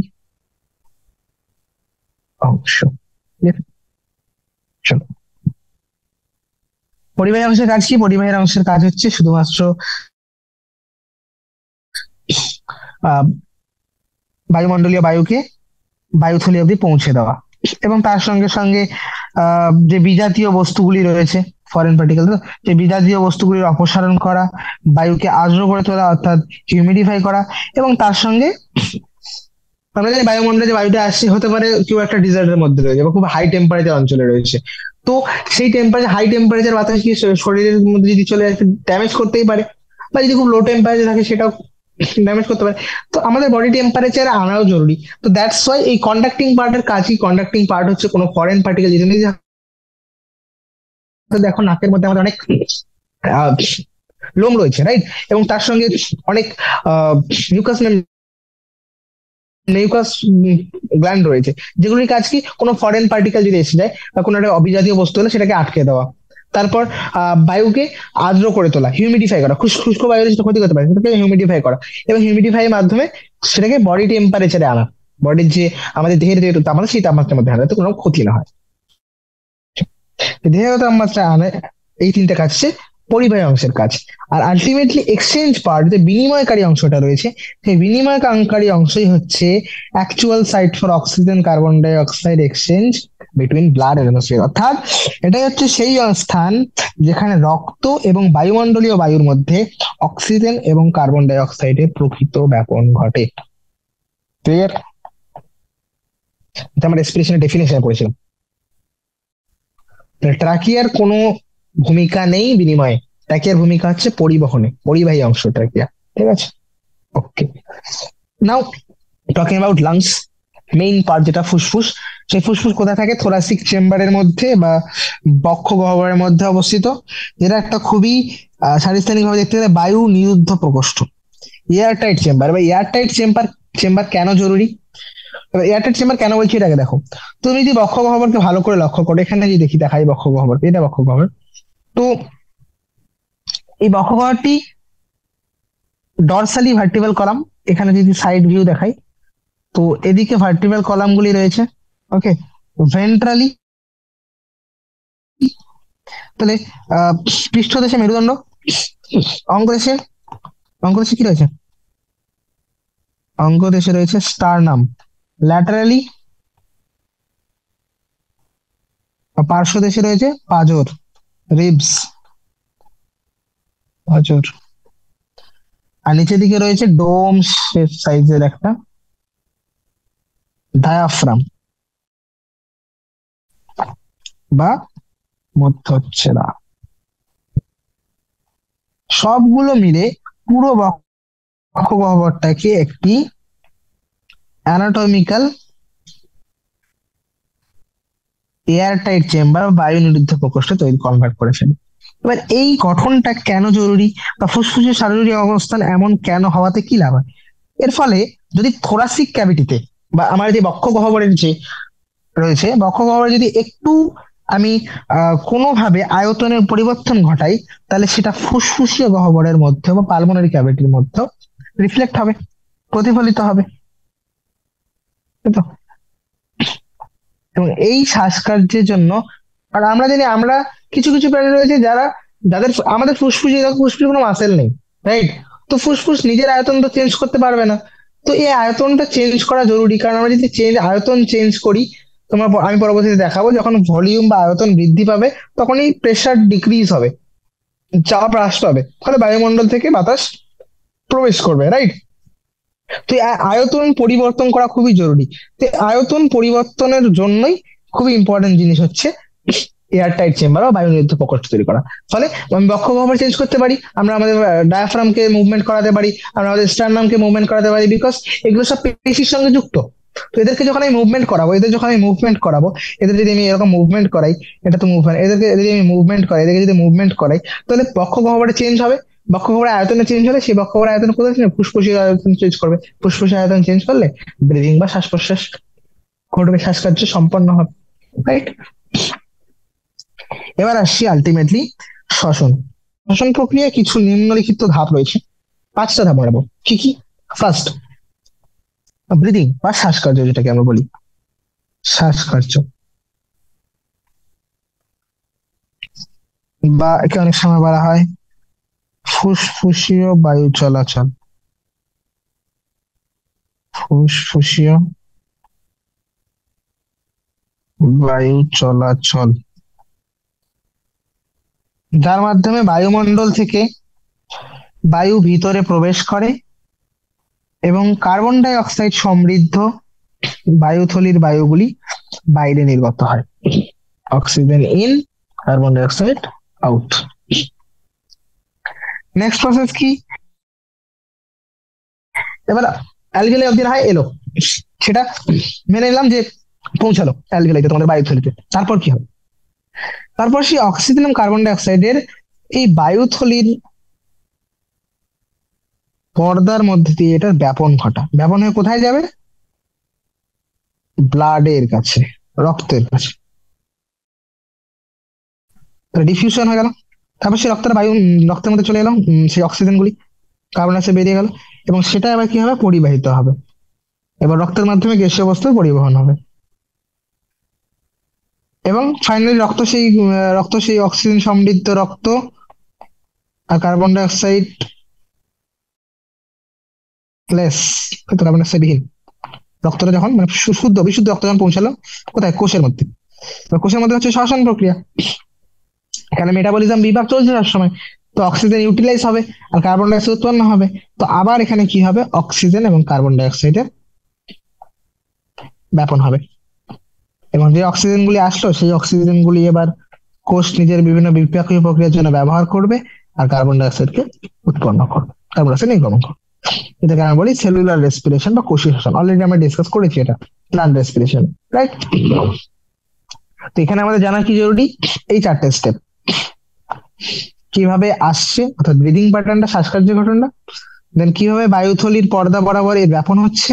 অংশ। Clear? চলো, পরিবাহী অংশের কাজ কি? পরিবাহী অংশের কাজ হচ্ছে শুধুমাত্র আহ বায়ুমণ্ডলীয় বায়ুকে বায়ুথলি অবধি পৌঁছে দেওয়া, এবং তার সঙ্গে সঙ্গে যে বিজাতীয় বস্তুগুলি রয়েছে, ফরেন পার্টিকেল, যে বিজাতীয় বস্তুগুলির অপসারণ করা, বায়ুকে আর্দ্র করে তোলা অর্থাৎ হিউমিডিফাই করা, এবং তার সঙ্গে আমরা জানি বায়ুমণ্ডলে যে বায়ুটা আসছে, হতে পারে কেউ একটা ডিজার্টের মধ্যে রয়েছে বা খুব হাই টেম্পারেচার অঞ্চলে রয়েছে। তো সেই টেম্পারেচার, হাই টেম্পারেচার বাতাস কি শরীরের মধ্যে যদি চলে আসে, ড্যামেজ করতেই পারে, বা যদি খুব লো টেম্পারেচার থাকে সেটাও ড্যামেজ করতে পারে। তো আমাদের বডি টেম্পারেচার আনাও জরুরি। তো দ্যাটস ওয়াই এই কন্ডাক্টিং পার্টের কাজই, কন্ডাক্টিং পার্ট হচ্ছে কোনো ফরেন পার্টিকেল যদি দেখো নাকের মধ্যে আমাদের অনেক আহ, লোম রয়েছে, রাইট, এবং তার সঙ্গে অনেক মিউকাস মিউকাস গ্ল্যান্ড রয়েছে, যেগুলির কাজ কি? কোনো ফরেন পার্টিকেল যদি এসে যায় বা কোনো একটা অবিজাতীয় বস্তু হলে সেটাকে আটকে দেওয়া, তারপর বায়ুকে আর্দ্র করে তোলা, হিউমিডিফাই করা, শুষ্ক বায়ু যেটা ক্ষতি করতে পারে সেটাকে হিউমিডিফাই করা, এবং হিউমিডিফাই এর মাধ্যমে সেটাকে বডি টেম্পারেচারে আনা, বডির যে আমাদের দেহের যে তাপমাত্রা, সেই তাপমাত্রার মধ্যে আনা, যাতে কোনো ক্ষতি না হয়। দেহের তাপমাত্রা আনা, এই তিনটা কাজ হচ্ছে পরিবাহী অংশের কাজ। আর আলটিমেটলি এক্সচেঞ্জ পার্ট, যে বিনিময়কারী অংশটা রয়েছে, সেই বিনিময়কারী অংশই হচ্ছে actual site for oxygen carbon die oxide exchange between blood and atmosphere. অর্থাৎ এটাই হচ্ছে সেই স্থান যেখানে রক্ত এবং বায়ুমণ্ডলীয় বায়ুর মধ্যে অক্সিজেন এবং কার্বন ডাই অক্সাইডের প্রকৃত ব্যাপন ঘটে। ক্লিয়ার? এটা আমরা রেসপিরেশনের ডেফিনেশনে পড়েছিলাম। ট্রাকিয়ার কোনো ভূমিকা নেই বিনিময়ে, ট্রাকিয়ার ভূমিকা হচ্ছে পরিবহনে, পরিবাহী অংশ ট্রাকিয়া। ঠিক আছে? Okay, now talking about lungs, main part যেটা ফুসফুস। সেই ফুসফুস কোথায় থাকে? থোরাসিক চেম্বারের মধ্যে বা বক্ষ গহ্বরের মধ্যে অবস্থিত, যেটা একটা খুবই সারিস্থানিক ভাবে দেখতে গেলে বায়ু নিরুদ্ধ প্রকোষ্ঠ, এয়ার টাইট চেম্বার। বা এয়ার টাইট চেম্বার, চেম্বার কেন জরুরি? এবার এয়ারটাইট চেম্বার কেন বলছি এটাকে দেখো। তুমি যদি বক্ষ গহ্বরকে ভালো করে লক্ষ্য করো, এখানে যদি দেখি, দেখাই বক্ষ গহ্বরকে, এটা বক্ষ গহ্বর। তো এই বক্ষ গহ্বরটি ডরসালি ভার্টিব্রাল কলাম, এখানে যদি সাইড ভিউ দেখাই, তো এদিকে ভার্টিব্রাল কলাম গুলি রয়েছে। ওকে, ভেন্ট্রালি, তাহলে আহ পৃষ্ঠদেশে মেরুদণ্ড, অঙ্গদেশে, অঙ্গদেশে কি রয়েছে? অঙ্গদেশে রয়েছে স্টারনাম, ল্যাটারালি পার্শ্বদেশে রয়েছে পাজর, রিবস, অজর। আর নিচের দিকে রয়েছে ডোম সাইজের একটা ডায়াফ্রাম বা মধ্যচ্ছেদা। সবগুলো মিলে পুরো বক্ষ গহ্বরটাকে একটি অ্যানাটমিক্যাল এয়ার টাইট চেম্বার বা বায়ু নিরুদ্ধ প্রকোষ্ঠ তৈরি কনভার্ট করে ফেলে। এবার এই গঠনটা কেন জরুরি, বা ফুসফুসের শারীরিক অবস্থান এমন কেন হওয়াতে কি লাভ হয়? এর ফলে যদি থোরাসিক ক্যাভিটিতে বা আমার যে বক্ষ গহ্বরের যে রয়েছে, বক্ষ গহ্বরে যদি একটু আমি কোনোভাবে আয়তনের পরিবর্তন ঘটাই, তাহলে সেটা ফুসফুসীয় গহ্বরের মধ্যে বা পালমোনারি ক্যাভিটির মধ্যে রিফ্লেক্ট হবে, প্রতিফলিত হবে, তাই তো? এবং এই শ্বাসকার্যের জন্য, আর আমরা জানি আমরা কিছু কিছু প্রাণী রয়েছে যারা, যাদের আমাদের ফুসফুসে ফুসফুসে কোনো মাসেল নেই, রাইট? তো ফুসফুস নিজের আয়তন তো চেঞ্জ করতে পারবে না। তো এই আয়তনটা চেঞ্জ করা জরুরি, কারণ আমরা যদি আয়তন চেঞ্জ করি, আমি পরবর্তীতে দেখাবো, যখন ভলিউম বা আয়তন বৃদ্ধি পাবে তখনই প্রেসার ডিক্রিজ হবে, চাপ হ্রাস পাবে, ফলে বায়ুমণ্ডল থেকে বাতাস প্রবেশ করবে, রাইট? তো এই আয়তন পরিবর্তন করা খুবই জরুরি। তো এই আয়তন পরিবর্তনের জন্যই খুবই ইম্পর্টেন্ট জিনিস হচ্ছে এয়ার টাইট চেম্বার বা বায়ুনিরুদ্ধ প্রকোষ্ঠ তৈরি করা। ফলে আমি বক্ষ গহ্বর চেঞ্জ করতে পারি, আমরা আমাদের ডায়াফ্রামকে মুভমেন্ট করাতে পারি, আমরা আমাদের স্টার্নামকে মুভমেন্ট করাতে পারি, বিকজ এগুলো সব পেশির সঙ্গে যুক্ত। তো এদেরকে যখন আমি মুভমেন্ট করাবো, এদের যদি আমি এরকম মুভমেন্ট করাই, এটা তো মুভমেন্ট, এদেরকে যদি আমি মুভমেন্ট করাই, এদেরকে যদি মুভমেন্ট করাই, তাহলে বক্ষ গহ্বরে চেঞ্জ হবে। বক্ষ গহ্বরের আয়তনে চেঞ্জ হলে সেই বক্ষ গহ্বরের আয়তন কোথায় চেঞ্জ? ফুসফুসের আয়তন চেঞ্জ করবে। ফুসফুসের আয়তন চেঞ্জ করলে ব্রিদিং বা শ্বাস প্রশ্বাস ঘটবে, শ্বাসকার্য সম্পন্ন হবে, রাইট? এবার আসছি আলটিমেটলি শ্বসন। শ্বসন প্রক্রিয়ায় কিছু নিম্নলিখিত ধাপ রয়েছে, 5টা ধাপ বাড়াবো। কি কি? ফার্স্ট, ব্রিদিং বা শ্বাসকার্য, যেটাকে আমরা বলি শ্বাসকার্য, বা একে অনেক সময় বলা হয় ফুসফুসীয় বায়ু চলাচল। ফুসফুসীয় বায়ু চলাচল, যার মাধ্যমে বায়ুমণ্ডল থেকে বায়ু ভিতরে প্রবেশ করে এবং কার্বন ডাই অক্সাইড সমৃদ্ধ বায়ুথলির বায়ুগুলি বাইরে নির্গত হয়। Oxygen in, carbon die oxide out. Next process কি? এবার অ্যালভিয়ালি অব্দি হয় এলো, সেটা মেনে নিলাম যে পৌঁছালো অ্যালভিয়ালিতে, তোমাদের বায়ুথলিতে। তারপর কি হবে? তারপর সেই অক্সিজেন এবং কার্বন ডাই অক্সাইডের এই বায়ুথলির পর্দার মধ্যে দিয়ে এটা ব্যাপন ঘটা। ব্যাপন হয়ে কোথায় যাবে? ব্লাডের কাছে, রক্তের কাছে। ডিফিউশন হয়ে গেল। তারপর সেই রক্তের বায়ু রক্তের মধ্যে চলে এলো, সেই অক্সিজেন গুলি কার্বন ডাই অক্সাইড বেরিয়ে গেল, এবং সেটা এবার কি হবে? পরিবাহিত হবে। এবার রক্তের মাধ্যমে গ্যাসীয় বস্তুর পরিবহন হবে, এবং ফাইনালি রক্ত সেই অক্সিজেন সমৃদ্ধ রক্ত আর carbon die oxide less, carbon die oxide বিহীন রক্তটা যখন, মানে শুদ্ধ বিশুদ্ধ রক্ত যখন পৌঁছালো কোথায়? কোষের মধ্যে। এবার কোষের মধ্যে হচ্ছে শ্বসন প্রক্রিয়া, এখানে মেটাবলিজম বিভাগ চলছে সবসময়। তো অক্সিজেন ইউটিলাইজ হবে আর কার্বন ডাই অক্সাইড উৎপন্ন হবে। তো আবার এখানে কি হবে? অক্সিজেন এবং কার্বন ডাই অক্সাইডের ব্যাপন হবে, এবং যে অক্সিজেন গুলি আসলো সেই অক্সিজেন গুলি এবার কোষ নিজের বিভিন্ন বিপাকীয় প্রক্রিয়ার জন্য ব্যবহার করবে আর কার্বন ডাই অক্সাইডকে উৎপন্ন করবে, কার্বন ডাই অক্সাইড নির্গমন করবে। এটাকে আমরা বলি সেলুলার রেসপিরেশন বা কোষীয় শ্বসন। অলরেডি আমরা ডিসকাস করেছি এটা প্লান্ট রেসপিরেশন, রাইট? তো এখানে আমাদের জানা কি জরুরি? এই 4টে স্টেপ, কিভাবে আসছে অর্থাৎ ব্রিদিং প্যাটার্নটা, শ্বাসকার্য গঠনটা, দেন কিভাবে বায়ুথলির পর্দা বরাবর এর ব্যাপন হচ্ছে,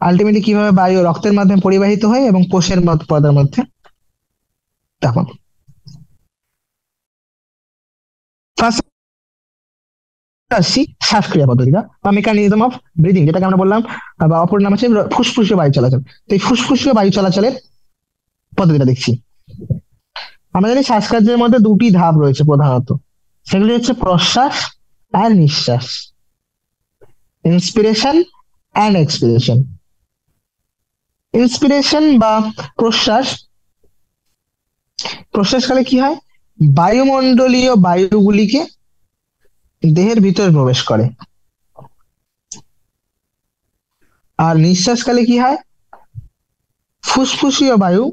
আলটিমেটলি কিভাবে বায়ু রক্তের মাধ্যমে পরিবাহিত হয় এবং কোষের পর্দার মধ্যে ব্যাপন। ফার্স্ট আসছি শ্বাসক্রিয়া পদ্ধতিটা বা মেকানিজম অফ ব্রিদিং, যেটাকে আমরা বললাম, বা অপর নাম হচ্ছে ফুসফুসীয় বায়ু চলাচল। তো এই ফুসফুসীয় বায়ু চলাচলের পদ্ধতিটা দেখছি। আমরা জানি শ্বাসকার্যের মধ্যে 2টি ধাপ রয়েছে প্রধানত, সেগুলি হচ্ছে প্রশ্বাস আর নিঃশ্বাস, ইন্সপিরেশন অ্যান্ড এক্সপিরেশন। ইন্সপিরেশন বা প্রশ্বাস, প্রশ্বাসকালে কি হয়? বায়ুমণ্ডলীয় বায়ুগুলিকে দেহের ভিতরে প্রবেশ করে। আর নিঃশ্বাসকালে কি হয়? ফুসফুসীয় বায়ু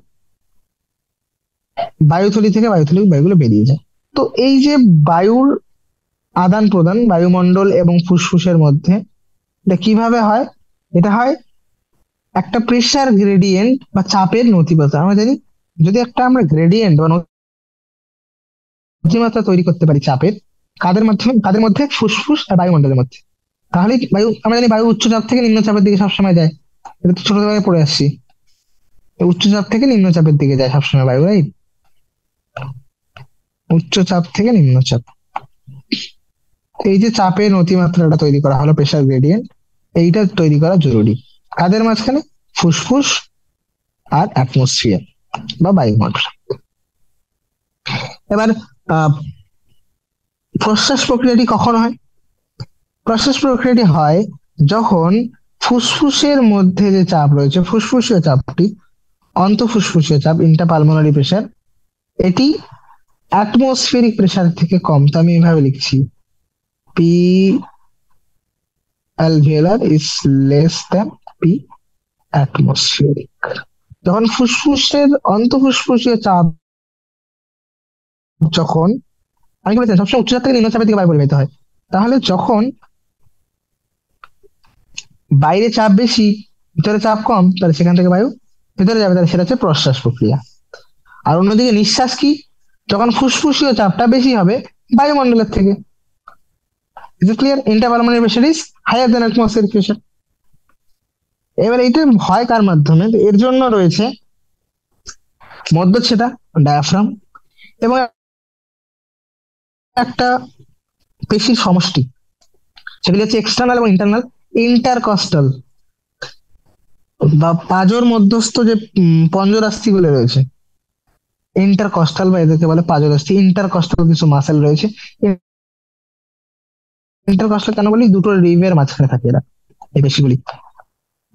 বায়ুথলি থেকে বায়ুথলি বায়ুগুলো বেরিয়ে যায়। তো এই যে বায়ুর আদান প্রদান বায়ুমণ্ডল এবং ফুসফুসের মধ্যে, এটা কিভাবে হয়? এটা হয় একটা প্রেসার গ্রেডিয়েন্ট বা চাপের নতিবাচক। আমরা জানি যদি একটা আমরা গ্রেডিয়েন্ট বা নতিমাত্রা তৈরি করতে পারি চাপের, কাদের মধ্যে ফুসফুস আর বায়ুমণ্ডলের মধ্যে, তাহলে বায়ু, আমরা জানি বায়ু উচ্চচাপ থেকে নিম্নচাপের দিকে সবসময় যায়। এটা তো ছোটবেলায় পড়ে আসছি। উচ্চচাপ থেকে নিম্নচাপের দিকে যায় সবসময় বায়ু, রাইট? উচ্চচাপ থেকে নিম্নচাপ। এই যে চাপের অতিমাত্রাটা তৈরি করা হলো, প্রেসার গ্রেডিয়েন্ট, এইটা তৈরি করা জরুরি কাদের মাঝখানে? ফুসফুস আর অ্যাটমসফিয়ার বা বায়ুমণ্ডল। এবার আহ প্রশ্বাস প্রক্রিয়াটি কখন হয়? প্রশ্বাস প্রক্রিয়াটি হয় যখন ফুসফুসের মধ্যে যে চাপ রয়েছে, ফুসফুসীয় চাপটি, অন্তঃফুসফুসীয় চাপ, ইন্টারপালমোনারি প্রেসার, এটি অ্যাটমসফিয়ারিক প্রেসার থেকে কম। তো আমি এভাবে লিখছি, P alveolar is less than P atmospheric। যখন ফুসফুসের অন্তঃফুসফুসীয় চাপ, যখন আমি কি বলছিলাম সবসময় উচ্চচাপ থেকে নিম্নচাপের দিকে বায়ু পরিবাহিত হয়, তাহলে যখন বাইরে চাপ বেশি ভিতরে চাপ কম, তাহলে সেখান থেকে বায়ু ভিতরে যাবে, তাহলে সেটা হচ্ছে প্রশ্বাস প্রক্রিয়া। আর অন্যদিকে নিঃশ্বাস কি? যখন ফুসফুসীয় চাপটা বেশি হবে বায়ুমণ্ডলের থেকে। Is it clear? Interpulmonary pressure is higher than atmospheric pressure. এবার এইটা হয় কার মাধ্যমে? তো এর জন্য রয়েছে মধ্যচ্ছেদা, ডায়াফ্রাম, এবং একটা পেশির সমষ্টি, সেগুলি হচ্ছে এক্সটার্নাল এবং ইন্টারনাল। ইন্টারকস্টাল বা পাজর মধ্যস্থ যে পঞ্জরাস্থি গুলো রয়েছে, ইন্টারকস্টাল বা এদেরকে বলে পাজরাস্থি। ইন্টারকস্টাল কিছু মাসেল রয়েছে। ইন্টারকস্টাল কেন বলি? দুটো রিবের মাঝখানে থাকে এরা, এই পেশিগুলি।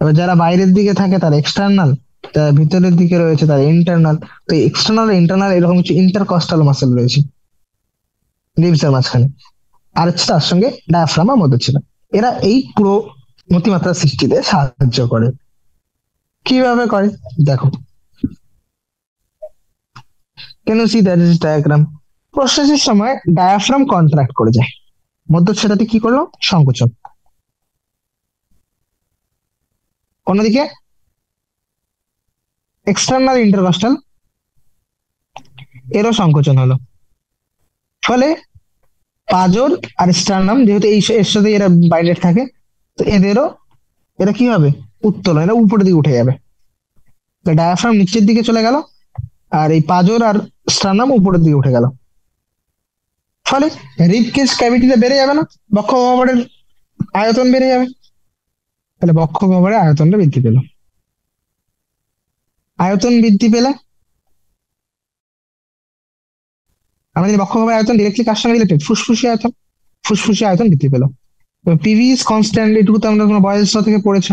এবার যারা বাইরের দিকে থাকে তার এক্সটার্নাল, যারা ভিতরের দিকে রয়েছে তার ইন্টারনাল। তো এক্সটার্নাল ইন্টারনাল এরকম কিছু ইন্টারকস্টাল মাসেল রয়েছে রিবস এর মাঝখানে। আর হচ্ছে তার সঙ্গে ডায়াফ্রাম বা মধ্যচ্ছেদা। এরা এই পুরো নতিমাত্রা সৃষ্টিতে সাহায্য করে। কিভাবে করে দেখো, কেন সি দ্যাট ইজ ডায়াগ্রাম। প্রশ্বাসের সময় ডায়াফ্রাম কন্ট্রাক্ট করে যায়, মধ্যচ্ছেদাটি কি করলো? সংকোচন। অন্যদিকে এক্সটার্নাল ইন্টারকস্টাল, এরও সংকোচন হলো। ফলে পাজর আর স্টার্নাম যেহেতু এর সাথে এরা বাইন্ডেড থাকে, তো এদেরও, এরা কি হবে? উত্তোলন, এরা উপরের দিকে উঠে যাবে। ডায়াফ্রাম নিচের দিকে চলে গেল, আর এই পাজর আর স্টার্নাম উপরের দিকে উঠে গেল। ফলে রিব কেজ ক্যাভিটিটা বেড়ে যাবে না, বক্ষ গহ্বরের আয়তন বেড়ে যাবে। তাহলে বক্ষ গহ্বরের আয়তনটা বৃদ্ধি পেল। আয়তন বৃদ্ধি পেলে আমরা জানি বক্ষ গহ্বরের আয়তন ডিরেক্টলি কার সঙ্গে রিলেটেড? ফুসফুসি আয়তন। ফুসফুসি আয়তন বৃদ্ধি পেল। পিভি ইজ কনস্ট্যান্ট, এটুকু তো আমরা কোনো বয়স থেকে পড়েছো।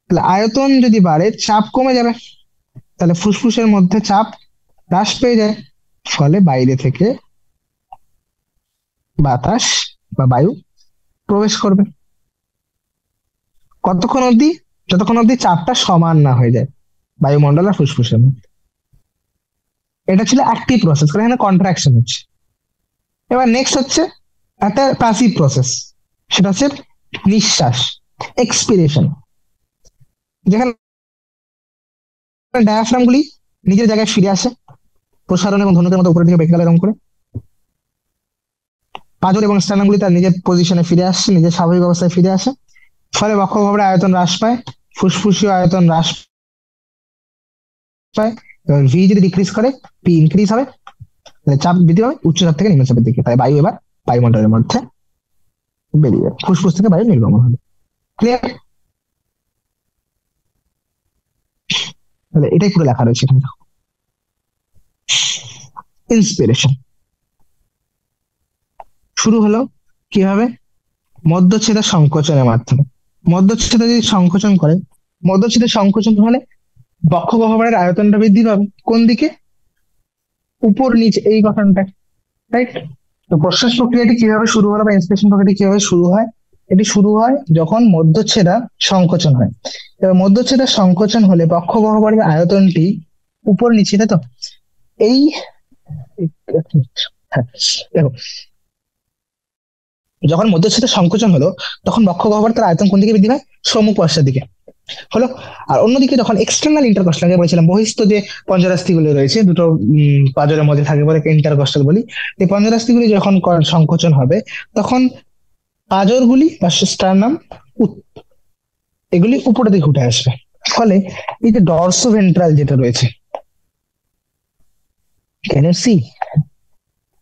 তাহলে আয়তন যদি বাড়ে চাপ কমে যাবে, তাহলে ফুসফুসের মধ্যে চাপ হ্রাস পেয়ে যায়। ফলে বাইরে থেকে বাতাস বা বায়ু প্রবেশ করবে। কতক্ষণ অবধি? যতক্ষণ অবধি চাপটা সমান না হয়ে যায় বায়ুমণ্ডল আর ফুসফুসের মধ্যে। এটা ছিল অ্যাক্টিভ প্রসেস, কারণ এখানে কন্ট্রাকশন হচ্ছে। এবার নেক্সট হচ্ছে একটা প্যাসিভ প্রসেস, সেটা হচ্ছে নিঃশ্বাস, এক্সপিরেশন। যেখানে ডায়াফ্রাম গুলি নিজের জায়গায় ফিরে আসে, প্রসারণ এবং ধনুকের মতো উপরের দিকে বেঁকে গেল এরকম করে। পাঁজর এবং স্টার্নাম গুলি তার নিজের পজিশনে ফিরে আসছে, নিজের স্বাভাবিক অবস্থায় ফিরে আসে। ফলে বক্ষ গহ্বরের আয়তন হ্রাস পায়, ফুসফুসীয় আয়তন হ্রাস পায়। এবার ভি যদি ডিক্রিজ করে, পি ইনক্রিজ হবে, তাহলে চাপ বৃদ্ধি হবে উচ্চচাপ থেকে নিম্নচাপের দিকে। তাই বায়ু এবার বায়ুমণ্ডলের মধ্যে বেরিয়ে যাবে, ফুসফুস থেকে বায়ু নির্গমন হবে। ক্লিয়ার? তাহলে এটাই পুরো লেখা রয়েছে এখানে। ইন্সপিরেশন শুরু হলো কিভাবে? মধ্যচ্ছেদা সংকোচনের মাধ্যমে। মধ্যচ্ছেদা যদি সংকোচন করে, মধ্যচ্ছেদা সংকোচন হলে বক্ষ গহ্বরের আয়তনটা বৃদ্ধি পাবে। কোন দিকে? উপর নিচে, এই গঠনটা, রাইট? তো প্রশ্বাস প্রক্রিয়াটি কিভাবে শুরু হলো বা ইন্সপিরেশন প্রক্রিয়াটি কিভাবে শুরু হয়? এটি শুরু হয় যখন মধ্যচ্ছেদা সংকোচন হয়। এবার মধ্যচ্ছেদা সংকোচন হলে বক্ষ গহ্বরের আয়তনটি উপর নিচে, তাই তো? এই হ্যাঁ, দেখো, যখন মধ্যচ্ছেদা সংকোচন হলো তখন বক্ষ গহ্বর তার আয়তন কোন দিকে বৃদ্ধি পায়? সম্মুখ পশ্চাৎ দিকে হলো। আর অন্যদিকে যখন এক্সটার্নাল ইন্টারকস্টাল, আগে বলেছিলাম বহিস্থ যে পঞ্জরাস্থিগুলো রয়েছে দুটো পাঁজরের মধ্যে থাকে বলে ইন্টারকস্টাল বলি, এই পঞ্জরাস্থিগুলি যখন সংকোচন হবে তখন পাঁজরগুলি বা স্টার্নাম এগুলি উপরের দিকে উঠে আসবে। ফলে এই যে ডরসো ভেন্ট্রাল যেটা রয়েছে, ক্যান ইউ সি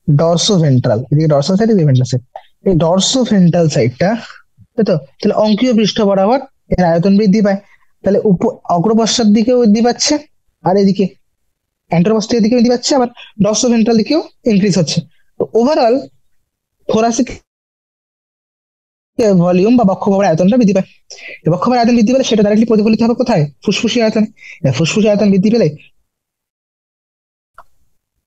ডরসো ভেন্ট্রাল, এদিকে ডরসো সাইড, এদিকে ভেন্ট্রাল সাইড, এই ডরসো ভেন্ট্রাল সাইডটা, তাই তো? তাহলে অঙ্কীয় পৃষ্ঠ বরাবর এর আয়তন বৃদ্ধি পায়। তাহলে অগ্রপশ্চাৎ দিকেও বৃদ্ধি পাচ্ছে, আর এদিকে অ্যান্টেরোপস্টেরিয়র দিকে বৃদ্ধি পাচ্ছে, আবার ডরসো ভেন্ট্রাল দিকেও ইনক্রিজ হচ্ছে। তো ওভারঅল থোরাসিক ভলিউম বা বক্ষগহ্বরের আয়তনটা বৃদ্ধি পায়। বক্ষগহ্বরের আয়তন বৃদ্ধি পেলে সেটা ডাইরেক্টলি প্রতিফলিত হবে কোথায়? ফুসফুসের আয়তনে। ফুসফুসের আয়তন বৃদ্ধি পেলে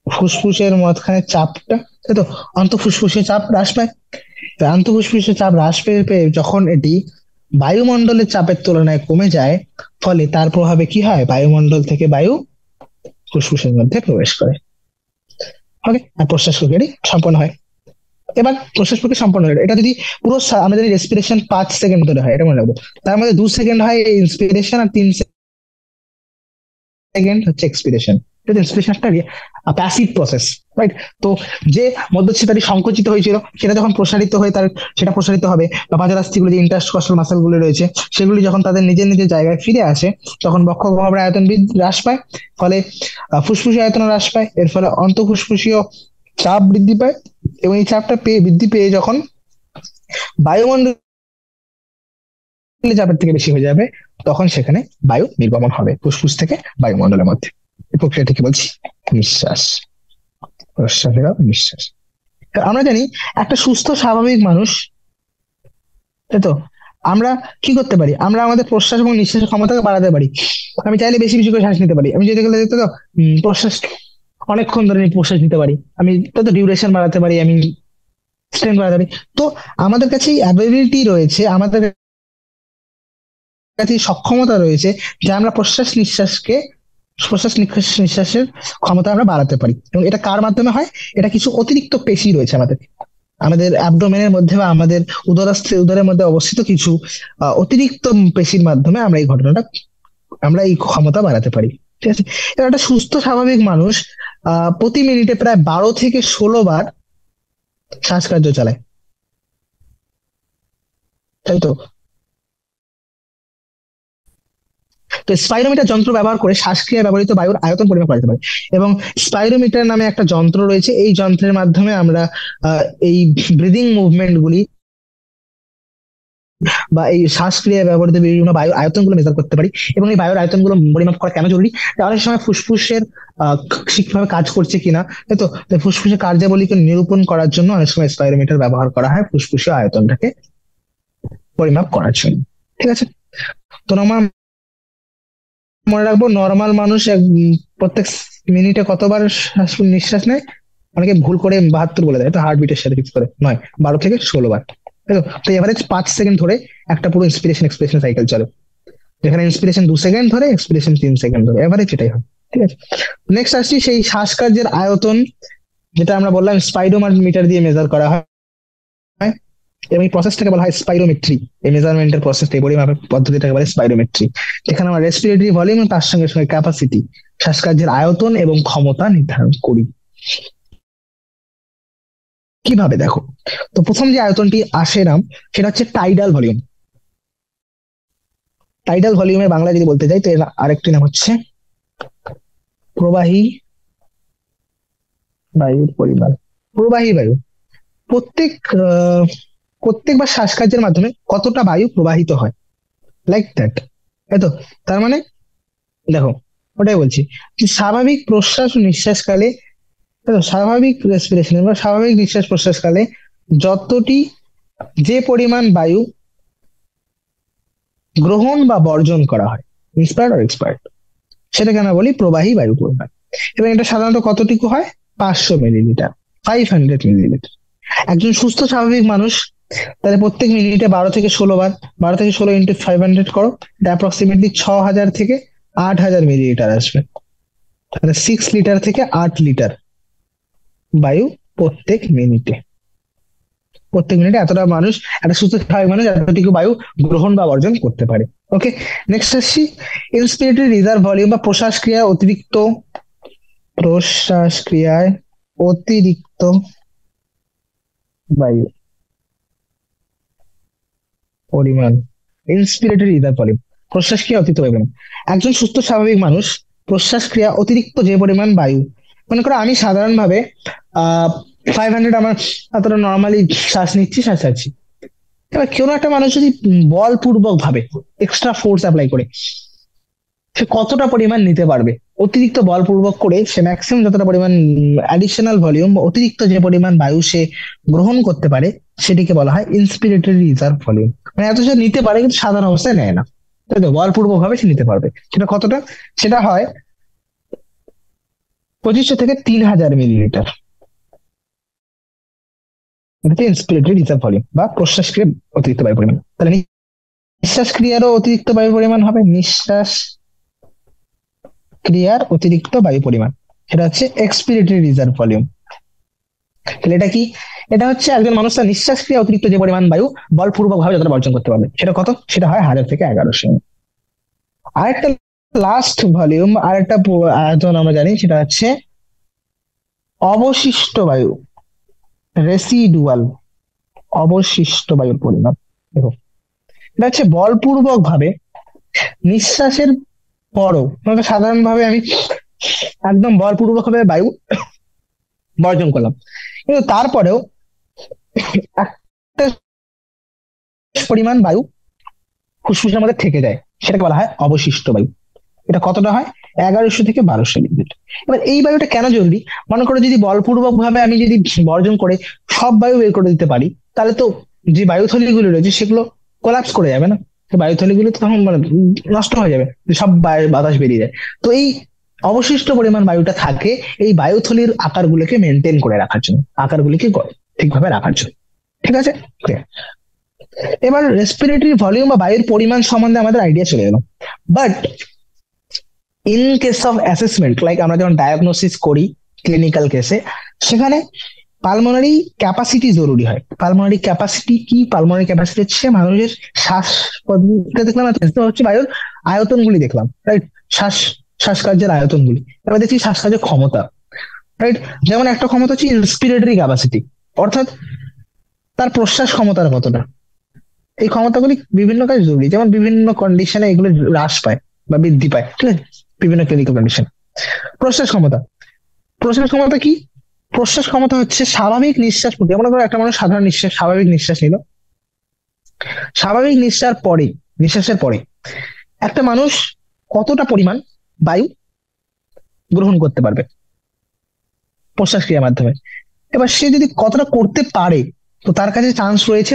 ফুসফুসের মাঝখানে চাপটা, তাই তো, অন্তঃফুসফুসের চাপ হ্রাস পায়। আন্তঃফুসফুসের চাপ হ্রাস পেয়ে পেয়ে যখন এটি বায়ুমণ্ডলের চাপের তুলনায় কমে যায়, ফলে তার প্রভাবে কি হয়? বায়ুমণ্ডল থেকে বায়ু ফুসফুসের মধ্যে প্রবেশ করে। ওকে, আর প্রশ্বাস প্রক্রিয়াটি সম্পন্ন হয়। এবার প্রশ্বাস প্রক্রিয়া সম্পন্ন হলো, এটা যদি পুরো আমরা যদি রেসপিরেশন 5 সেকেন্ড ধরে হয়, এটা মনে রাখবো, তার মধ্যে 2 সেকেন্ড হয় ইন্সপিরেশন আর 3 সেকেন্ড হচ্ছে এক্সপিরেশন। ইন্সপিরেশন একটা প্যাসিভ প্রসেস, রাইট? তো যে মধ্যচ্ছেদাটি সংকুচিত হয়েছিল সেটা যখন প্রসারিত হয়ে সেটা প্রসারিত হবে, বা পাঁজরাস্থিগুলো যে ইন্টারকস্টাল মাসল গুলো রয়েছে সেগুলি যখন তাদের নিজের নিজের জায়গায় ফিরে আসে, তখন বক্ষ গহ্বরের আয়তন হ্রাস পায়। ফলে ফুসফুসের আয়তন হ্রাস পায়, এর ফলে অন্তঃফুসফুসীয় চাপ বৃদ্ধি পায়। এবং এই চাপটা বৃদ্ধি পেয়ে যখন বায়ুমণ্ডল চাপের থেকে বেশি হয়ে যাবে, তখন সেখানে বায়ু নির্গমন হবে ফুসফুস থেকে বায়ুমণ্ডলের মধ্যে। এই প্রক্রিয়াটি কি বলছি? নিঃশ্বাস, প্রশ্বাস এবং নিঃশ্বাস। আমরা জানি একটা সুস্থ স্বাভাবিক মানুষ, তাই তো, আমরা কি করতে পারি? আমরা আমাদের প্রশ্বাস এবং নিঃশ্বাসের ক্ষমতাকে বাড়াতে পারি। আমি চাইলে বেশি বেশি করে শ্বাস নিতে পারি। আমি যেতে গেলে যেতে তো প্রশ্বাস অনেকক্ষণ ধরে প্রশ্বাস নিতে পারি। আমি তত ডিউরেশন বাড়াতে পারি, আমি স্ট্রেন্থ বাড়াতে পারি। তো আমাদের কাছে অ্যাবিলিটি রয়েছে, আমাদের কাছে সক্ষমতা রয়েছে যে আমরা প্রশ্বাস নিঃশ্বাসের ক্ষমতা আমরা বাড়াতে পারি। এবং এটা কার মাধ্যমে হয়? এটা কিছু অতিরিক্ত পেশি রয়েছে আমাদের আমাদের অ্যাবডোমেনের মধ্যে, বা আমাদের উদরের মধ্যে অবস্থিত কিছু অতিরিক্ত পেশির মাধ্যমে আমরা এই ক্ষমতা বাড়াতে পারি। ঠিক আছে? এবার একটা সুস্থ স্বাভাবিক মানুষ প্রতি মিনিটে প্রায় 12 থেকে 16 বার শ্বাসকার্য চালায়, তাই তো? তো স্পাইরোমিটার যন্ত্র ব্যবহার করে শ্বাসক্রিয়ায় ব্যবহৃত বায়ুর আয়তন পরিমাপ করা যেতে পারে। এবং স্পাইরোমিটার নামে একটা যন্ত্র রয়েছে, এই যন্ত্রের মাধ্যমে আমরা এই ব্রিদিং মুভমেন্ট গুলি বা এই শ্বাসক্রিয়ায় ব্যবহৃত বিভিন্ন বায়ুর আয়তন গুলো মেজার করতে পারি। এবং এই বায়ুর আয়তন গুলো পরিমাপ করা কেন জরুরি? অনেক সময় ফুসফুসের ঠিকভাবে কাজ করছে কিনা, তাই তো, ফুসফুসের কার্যাবলীকে নিরূপণ করার জন্য অনেক সময় স্পাইরোমিটার ব্যবহার করা হয় ফুসফুসের আয়তনটাকে পরিমাপ করার জন্য। ঠিক আছে? তো আমার মনে রাখবো, নর্মাল মানুষ প্রত্যেক মিনিটে কতবার নিঃশ্বাস নেয়? অনেকে ভুল করে 72 বলে দেয়, তো হার্টবিটের সাথে ফিক্স করে নয়, 12 থেকে 16 বার। তাই তো? তো এভারেজ 5 সেকেন্ড ধরে একটা পুরো ইন্সপিরেশন এক্সপিরেশন সাইকেল চলে, যেখানে ইন্সপিরেশন 2 সেকেন্ড ধরে, এক্সপিরেশন 3 সেকেন্ড ধরে, এভারেজ এটাই হয়। ঠিক আছে? নেক্সট আসছি সেই শ্বাসকার্যের আয়তন, যেটা আমরা বললাম স্পাইরোমিটার দিয়ে মেজার করা হয়। এবং এই প্রসেসটাকে বলা হয় স্পাইরোমেট্রি। এই মেজারমেন্টের প্রসেসটা, এই পরিমাপের পদ্ধতিটাকে বলে স্পাইরোমেট্রি, যেখানে আমরা রেসপিরেটরি ভলিউম এবং তার সঙ্গে সঙ্গে ক্যাপাসিটি, শ্বাসকার্যের আয়তন এবং ক্ষমতা নির্ধারণ করি। কিভাবে? দেখো, তো প্রথম যে আয়তনটি আসে নাম, সেটা হচ্ছে টাইডাল ভলিউম। টাইডাল ভলিউমের বাংলা যদি বলতে যাই, তো এর আরেকটি নাম হচ্ছে প্রবাহী বায়ুর পরিমাণ। প্রবাহী বায়ু প্রত্যেক প্রত্যেকবার শ্বাসকার্যের মাধ্যমে কতটা বায়ু প্রবাহিত হয়, লাইক দ্যাট, তাই তো? তার মানে দেখো, ওটাই বলছি যে স্বাভাবিক প্রশ্বাস ও নিঃশ্বাসকালে, দেখো, স্বাভাবিক রেসপিরেশন বা স্বাভাবিক নিঃশ্বাস প্রশ্বাসকালে যতটি যে পরিমাণ বায়ু গ্রহণ বা বর্জন করা হয়, ইন্সপায়ার্ড আর এক্সপায়ার্ড, সেটাকে আমরা বলি প্রবাহী বায়ু পরিমাণ। এবং এটা সাধারণত কতটুকু হয়? 500 মিলিলিটার, 500 মিলিলিটার। একজন সুস্থ স্বাভাবিক মানুষ তাহলে প্রত্যেক মিনিটে 12 থেকে 16 বার, 12 থেকে 16 ইন্টু 500 করো, অ্যাপ্রক্সিমেটলি 6,000 থেকে 8,000 মিলিলিটার আসবে। তাহলে 6 লিটার থেকে 8 লিটার বায়ু প্রত্যেক মিনিটে। প্রত্যেক মিনিটে এতটা মানুষ, একটা সুস্থ স্বাভাবিক মানুষ এতটুকু বায়ু গ্রহণ বা বর্জন করতে পারে। ওকে, নেক্সট আসছি ইন্সপিরেটরি রিজার্ভ ভলিউম বা প্রশ্বাস ক্রিয়ায় অতিরিক্ত বায়ু পরিমাণ। ইন্সপিরেটরি রিজার্ভ ভলিউম, প্রশ্বাস ক্রিয়া অতিরিক্ত বায়ু পরিমাণ। একজন সুস্থ স্বাভাবিক মানুষ প্রশ্বাস ক্রিয়া অতিরিক্ত যে পরিমাণ বায়ু, মনে করো আমি সাধারণভাবে 500 আমার এতটা নর্মালি শ্বাস নিচ্ছি, শ্বাস ছাড়ছি। এবার কেউ একটা মানুষ যদি বলপূর্বক ভাবে এক্সট্রা ফোর্স অ্যাপ্লাই করে সে কতটা পরিমাণ নিতে পারবে, অতিরিক্ত বলপূর্বক করে সে ম্যাক্সিমাম যতটা পরিমাণ অ্যাডিশনাল ভলিউম বা অতিরিক্ত যে পরিমাণ বায়ু সে গ্রহণ করতে পারে সেটিকে বলা হয় ইন্সপিরেটরি রিজার্ভ ভলিউম। মানে এত সে নিতে পারে কিন্তু সাধারণ অবস্থায় নেয় না, তাই তো বলপূর্বক ভাবে সে নিতে পারবে। সেটা কতটা? সেটা হয় 2500 থেকে 3,000 মিলিলিটার। এটা ইন্সপিরেটরি রিজার্ভ ভলিউম বা প্রশ্বাস ক্রিয়ার অতিরিক্ত বায়ু পরিমাণ। তাহলে নিঃশ্বাস ক্রিয়ারও অতিরিক্ত বায়ু পরিমাণ হবে, নিঃশ্বাস ক্রিয়ার অতিরিক্ত বায়ু পরিমাণ, সেটা হচ্ছে এক্সপিরেটরি রিজার্ভ ভলিউম। তাহলে এটা কি? এটা হচ্ছে একজন মানুষ তার নিঃশ্বাস ক্রিয়া অতিরিক্ত যে পরিমাণ বায়ু বলপূর্বক ভাবে যতটা বর্জন করতে পারবে, সেটা কত? সেটা হয় 1,000 থেকে 1,100। আরেকটা লাস্ট ভলিউম, আরেকটা আয়তন আমরা জানি, সেটা হচ্ছে অবশিষ্ট বায়ু, রেসিডুয়াল অবশিষ্ট বায়ুর পরিমাণ। দেখো, এটা হচ্ছে বলপূর্বক ভাবে নিঃশ্বাসের পরও, মানে সাধারণভাবে আমি একদম বলপূর্বক ভাবে বায়ু বর্জন করলাম, কিন্তু তারপরেও একটা পরিমাণ বায়ু ফুসফুসের মধ্যে থেকে যায়, সেটাকে বলা হয় অবশিষ্ট বায়ু। এটা কতটা হয়? 1,100 থেকে 1,200 মিলিলিটার। এবার এই বায়ুটা কেন জরুরি? মনে করো যদি বলপূর্বক ভাবে আমি যদি বর্জন করে সব বায়ু বের করে দিতে পারি, তাহলে তো যে বায়ুথলিগুলো রয়েছে সেগুলো কোলাপস করে যাবে না? বায়ুথলিগুলো তো তখন মানে নষ্ট হয়ে যাবে, সব বাতাস বেরিয়ে যায়। তো এই অবশিষ্ট পরিমাণ বায়ুটা থাকে এই বায়ুথলির আকারগুলোকে মেনটেন করে রাখার জন্য, আকারগুলিকে ঠিকভাবে রাখার জন্য। ঠিক আছে, Clear? এবার রেসপিরেটরি ভলিউম বা বায়ুর পরিমাণ সম্বন্ধে আমাদের আইডিয়া চলে এলো। But in case of assessment, like আমরা যখন ডায়াগনোসিস করি ক্লিনিক্যাল কেসে, সেখানে পালমোনারি ক্যাপাসিটি জরুরি হয়। পালমোনারি ক্যাপাসিটি কি? পালমোনারি ক্যাপাসিটি হচ্ছে মানুষের শ্বাস দেখলাম, হচ্ছে বায়ুর আয়তনগুলি দেখলাম, রাইট? শ্বাস শ্বাসকার্যের আয়তনগুলি। এবার দেখছি শ্বাসকার্যের ক্ষমতা, রাইট? যেমন একটা ক্ষমতা হচ্ছে ইন্সপিরেটরি ক্যাপাসিটি, অর্থাৎ তার প্রশ্বাস ক্ষমতার কতটা। এই ক্ষমতাগুলি বিভিন্ন কাজে জরুরি, যেমন বিভিন্ন কন্ডিশনে এগুলো হ্রাস পায় বা বৃদ্ধি পায়, ঠিক আছে, বিভিন্ন ক্লিনিক্যাল কন্ডিশন। প্রশ্বাস ক্ষমতা, প্রশ্বাস ক্ষমতা কি? প্রশ্বাস ক্ষমতা হচ্ছে স্বাভাবিক নিঃশ্বাস প্রক্রিয়া। মনে করো একটা মানুষ সাধারণ নিঃশ্বাস, স্বাভাবিক নিঃশ্বাস নিল, স্বাভাবিক নিঃশ্বাসের পরে একটা মানুষ কতটা পরিমাণ বায়ু গ্রহণ করতে পারবে প্রশ্বাস ক্রিয়ার মাধ্যমে। এবার সে যদি কতটা করতে পারে, তো তার কাছে চান্স রয়েছে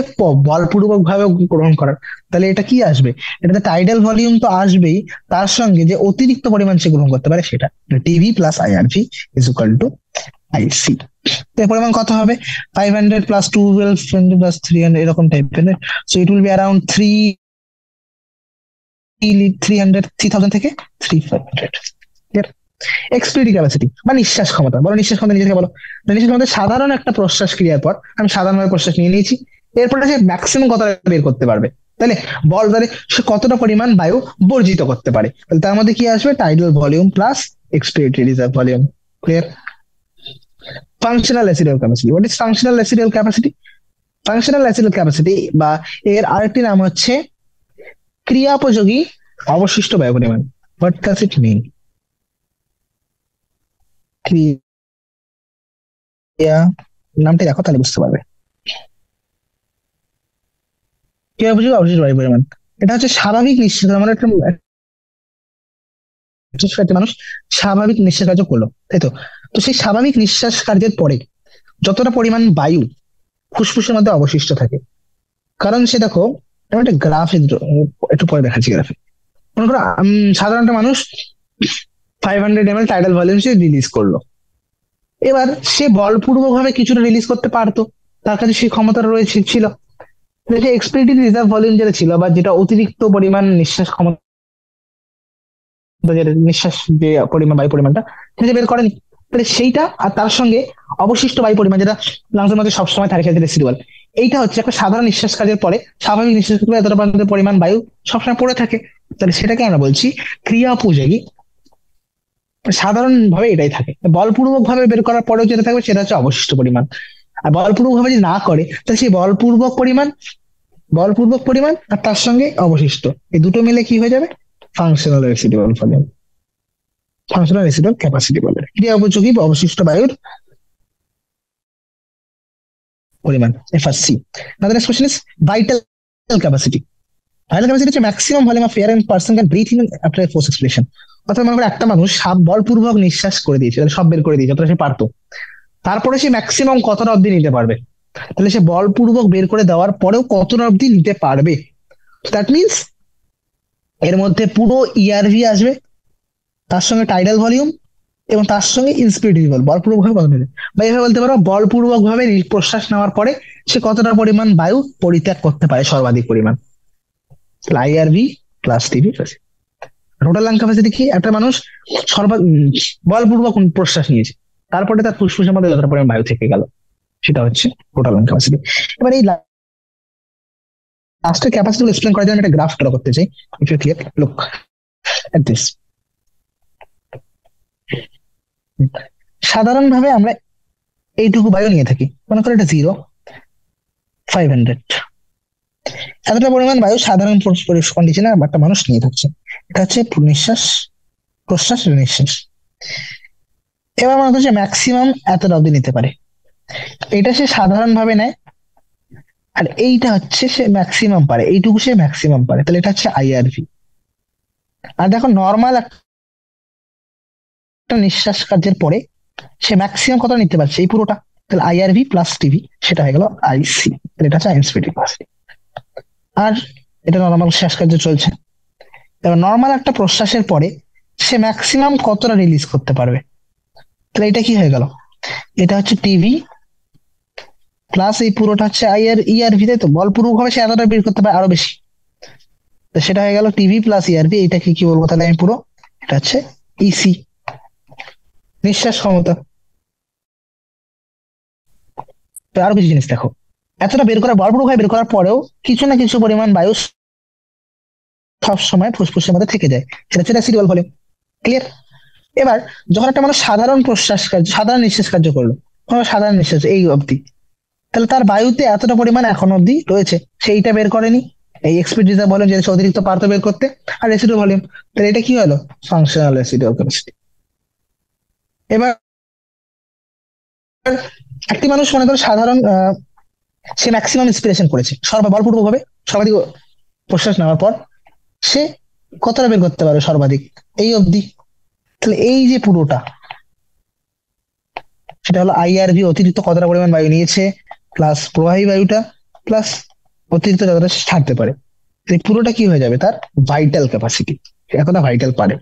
বলপূর্বক ভাবে গ্রহণ করার। তাহলে এটা কি আসবে? এটাতে টাইডাল ভলিউম তো আসবেই, তার সঙ্গে যে অতিরিক্ত পরিমাণ সে গ্রহণ করতে পারে সেটা, TV plus IRV is equal to IC. এর পরিমাণ কত হবে? 500 প্লাস 12 প্লাস 300 এরকম টাইপের। So it will be around 300 থেকে 3,500। এক্সপিরিটি ক্যাপাসিটি বা নিঃশ্বাস ক্ষমতা, বলো নিঃশ্বাস ক্ষমতা নিজেকে বলো। নিঃশ্বাস ক্ষমতা সাধারণ একটা প্রশ্বাস ক্রিয়ার পর আমি সাধারণভাবে প্রশ্বাস নিয়ে নিয়েছি, এরপরে সে ম্যাক্সিমাম কতটা বের করতে পারবে, তাহলে বল তাহলে সে কতটা পরিমাণ বায়ু বর্জিত করতে পারে, তাহলে তার মধ্যে কি আসবে? Tidal volume plus expiratory reserve volume. Clear? Functional residual capacity, what is functional residual capacity? Functional residual capacity বা এর আরেকটি নাম হচ্ছে ক্রিয়াপযোগী অবশিষ্ট বায়ু পরিমাণ। What does it mean? ক্রিয়া নামটা দেখো তাহলে বুঝতে পারবে। ক্রিয়াপযোগী অবশিষ্ট বায়ু পরিমাণ, এটা হচ্ছে স্বাভাবিক নিঃশ্বাস, মানে একটা মানুষ স্বাভাবিক নিঃশ্বাস কার্য করলো, তাই তো? তো সেই স্বাভাবিক নিঃশ্বাস কার্যের পরে যতটা পরিমাণ বায়ু ফুসফুসের মধ্যে অবশিষ্ট থাকে, কারণ সে দেখো আমি একটা গ্রাফে একটু পরে দেখাচ্ছি গ্রাফে। মনে করো সাধারণ একটা মানুষ 500 ml টাইডাল ভলিউম সে রিলিজ করলো, এবার সে বলপূর্বক ভাবে কিছুটা রিলিজ করতে পারতো, তার কাছে সেই ক্ষমতা রয়েছে ছিল, যে এক্সপিরিটিভ রিজার্ভ ভলিউম যেটা ছিল, বা যেটা অতিরিক্ত পরিমাণ নিঃশ্বাস ক্ষমতা, যেটা নিঃশ্বাস যে পরিমাণ, বায়ু পরিমাণটা সেটা বের করেনি, তাহলে সেইটা আর তার সঙ্গে অবশিষ্ট বায়ু পরিমাণ যেটা লাংসের মধ্যে সবসময় থাকে, সেটা রেসিডুয়াল। এইটা হচ্ছে একটা সাধারণ নিঃশ্বাস কাজের পরে স্বাভাবিক নিঃশ্বাস কাজে এতটা পরিমাণ বায়ু সবসময় পড়ে থাকে, তাহলে সেটাকে আমরা বলছি ক্রিয়া উপযোগী। সাধারণভাবে এটাই থাকে, বলপূর্বক ভাবে বের করার পরেও যেটা থাকবে সেটা হচ্ছে অবশিষ্ট পরিমাণ। আর বলপূর্বক ভাবে যদি না করে, তাহলে সেই বলপূর্বক পরিমাণ আর তার সঙ্গে অবশিষ্ট, এই দুটো মিলে কি হয়ে যাবে? Functional residual volume, functional residual capacity বলে। ক্রিয়া উপযোগী বা অবশিষ্ট বায়ুর পরিমাণ, FRC. Now the next question is vital capacity. Vital capacity হচ্ছে maximum volume of air and person can breathe in after a force expiration. অর্থাৎ মনে করো একটা মানুষ বলপূর্বক নিঃশ্বাস করে দিয়েছে, তাহলে সব বের করে দিয়েছে যতটা সে পারতো, তারপরে সে ম্যাক্সিমাম কতটা অব্দি নিতে পারবে, তাহলে সে বলপূর্বক বের করে দেওয়ার পরেও কতটা অব্দি নিতে পারবে। দ্যাট মিনস এর মধ্যে পুরো ইআরভি আসবে, তার সঙ্গে টাইডাল ভলিউম, এবং তার সঙ্গে ইন্সপিরেটিভ বলপূর্বক ভাবে কত নেবে, বা এভাবে বলতে পারো বলপূর্বক ভাবে প্রশ্বাস নেওয়ার পরে সে কতটা পরিমাণ বায়ু পরিত্যাগ করতে পারে, সর্বাধিক পরিমাণ। IRV plus TV plus total lung capacity কি? একটা মানুষ বলপূর্বক প্রশ্বাস নিয়েছে, তারপরে তার ফুসফুসের মধ্যে যতটা পরিমাণ বায়ু থেকে গেল, সেটা হচ্ছে টোটাল লাং ক্যাপাসিটি। এবার এই লাস্টের ক্যাপাসিটি এক্সপ্লেন করার জন্য একটা গ্রাফ ড্র করতে চাই। If you clear, look at this. সাধারণভাবে আমরা এইটুকু বায়ু নিয়ে থাকি, মনে করো এটা 0, 500, এতটা পরিমাণ বায়ু সাধারণ কন্ডিশনে একটা মানুষ নিয়ে থাকছে। এটা হচ্ছে নিঃশ্বাস, প্রশ্বাস, নিঃশ্বাস। এবার মনে করছে ম্যাক্সিমাম এতটা অব্দি নিতে পারে, এটা সে সাধারণ ভাবে নেয়, আর এইটা হচ্ছে সে ম্যাক্সিমাম পারে, এইটুকু সে ম্যাক্সিমাম পারে, তাহলে এটা হচ্ছে আইআরভি। আর দেখো নর্মাল একটা নিঃশ্বাস কার্যের পরে সে ম্যাক্সিমাম কত নিতে পারছে, এই পুরোটা, তাহলে আইআরভি প্লাস টিভি, সেটা হয়ে গেল আইসি, তাহলে এটা হচ্ছে ইন্সপিরেটিভ ক্যাপাসিটি। আর এটা নর্মাল শ্বাসকার্য চলছে, এবার নর্মাল একটা প্রশ্বাসের পরে সে ম্যাক্সিমাম কতটা রিলিজ করতে পারবে, তাহলে এটা কি হয়ে গেল? এটা হচ্ছে টিভি প্লাস এই পুরোটা হচ্ছে ইআরভি, তাই তো? বলপূর্বক ভাবে সে এতটা বের করতে পারে, আরো বেশি, তো সেটা হয়ে গেল টিভি প্লাস ইআরভি। এটাকে কি বলবো তাহলে আমি পুরো? এটা হচ্ছে ইসি, নিঃশ্বাস ক্ষমতা। তো আরো কিছু জিনিস দেখো, এতটা বের করার, বলপূর্বক ভাবে বের করার পরেও কিছু না কিছু পরিমাণ বায়ু সবসময় ফুসফুসের মধ্যে থেকে যায়, সেটা হচ্ছে রেসিডুয়াল ভলিউম। ক্লিয়ার? এবার যখন একটা মানুষ সাধারণ প্রশ্বাস কার্য, সাধারণ নিঃশ্বাস কার্য করলো, সাধারণ নিঃশ্বাস এই অবধি, তাহলে তার বায়ুতে এতটা পরিমাণ এখন অব্দি রয়েছে, সেইটা বের করেনি। এই এক্সপিড রিজার্ভ ভলিউম যেটা অতিরিক্ত পারত বের করতে, আর রেসিডুয়াল ভলিউম, তাহলে এটা কি হলো? Functional residual capacity. এবার একটি মানুষ মনে করো সাধারণ সে ম্যাক্সিমাম ইন্সপিরেশন করেছে, বলপূর্বক ভাবে সর্বাধিক প্রশ্বাস নেওয়ার পর সে কতটা বের করতে পারে সর্বাধিক, এই অবধি, তাহলে এই যে পুরোটা, সেটা হলো আইআরভি, অতিরিক্ত কতটা পরিমাণ বায়ু নিয়েছে, প্লাস প্রবাহী বায়ুটা, প্লাস অতিরিক্ত যতটা ছাড়তে পারে, এই পুরোটা কি হয়ে যাবে? তার ভাইটাল ক্যাপাসিটি, এতটা ভাইটাল পারে।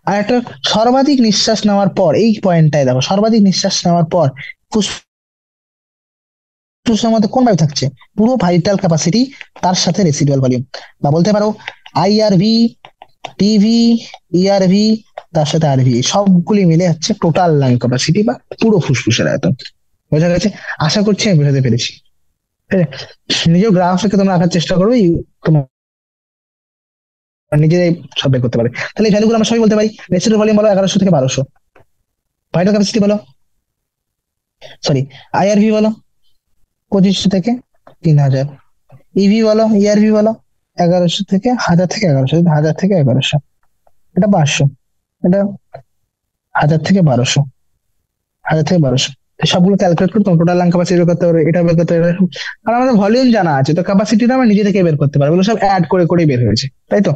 আর একটা সর্বাধিক নিঃশ্বাস নেওয়ার পর, এই পয়েন্টটায় দেখো, সর্বাধিক নিঃশ্বাস নেওয়ার পর ফুসফুসের মধ্যে কোন বায়ু থাকছে? পুরো ভাইটাল ক্যাপাসিটি, তার সাথে রেসিডুয়াল ভলিউম, বা বলতে পারো আইআরভি, টিভি, ইআরভি, তার সাথে আরভি, সবগুলি মিলে হচ্ছে টোটাল লাং ক্যাপাসিটি, বা পুরো ফুসফুসের আয়তন। বোঝা গেছে? আশা করছি আমি বোঝাতে পেরেছি। ঠিক আছে? নিজেও গ্রাফ রেখে তোমরা আঁকার চেষ্টা করবে, তোমার নিজেরাই সব বের করতে পারবে। তাহলে এই ভ্যালুগুলো আমরা সবাই বলতে পারি। রেসিডুয়াল ভলিউম বলো 1100 থেকে 1200, ভাইটাল ক্যাপাসিটি বলো, সরি আইআরভি বলো 2500 থেকে 3000, ইভি বলো, ইআরভি বলো 1100 থেকে 1000 থেকে 1100, 1000 থেকে 1100, এটা 500, এটা 1000 থেকে 1200, 1000 থেকে 1200, সবগুলো ক্যালকুলেট করে তোমার টোটাল লাং ক্যাপাসিটি বের করতে পারবে, এটা বের করতে পারবে। আর আমাদের ভলিউম জানা আছে, তো ক্যাপাসিটিটা আমরা নিজে থেকে বের করতে পারবো, এগুলো সব অ্যাড করে করে বের হয়েছে, তাই তো?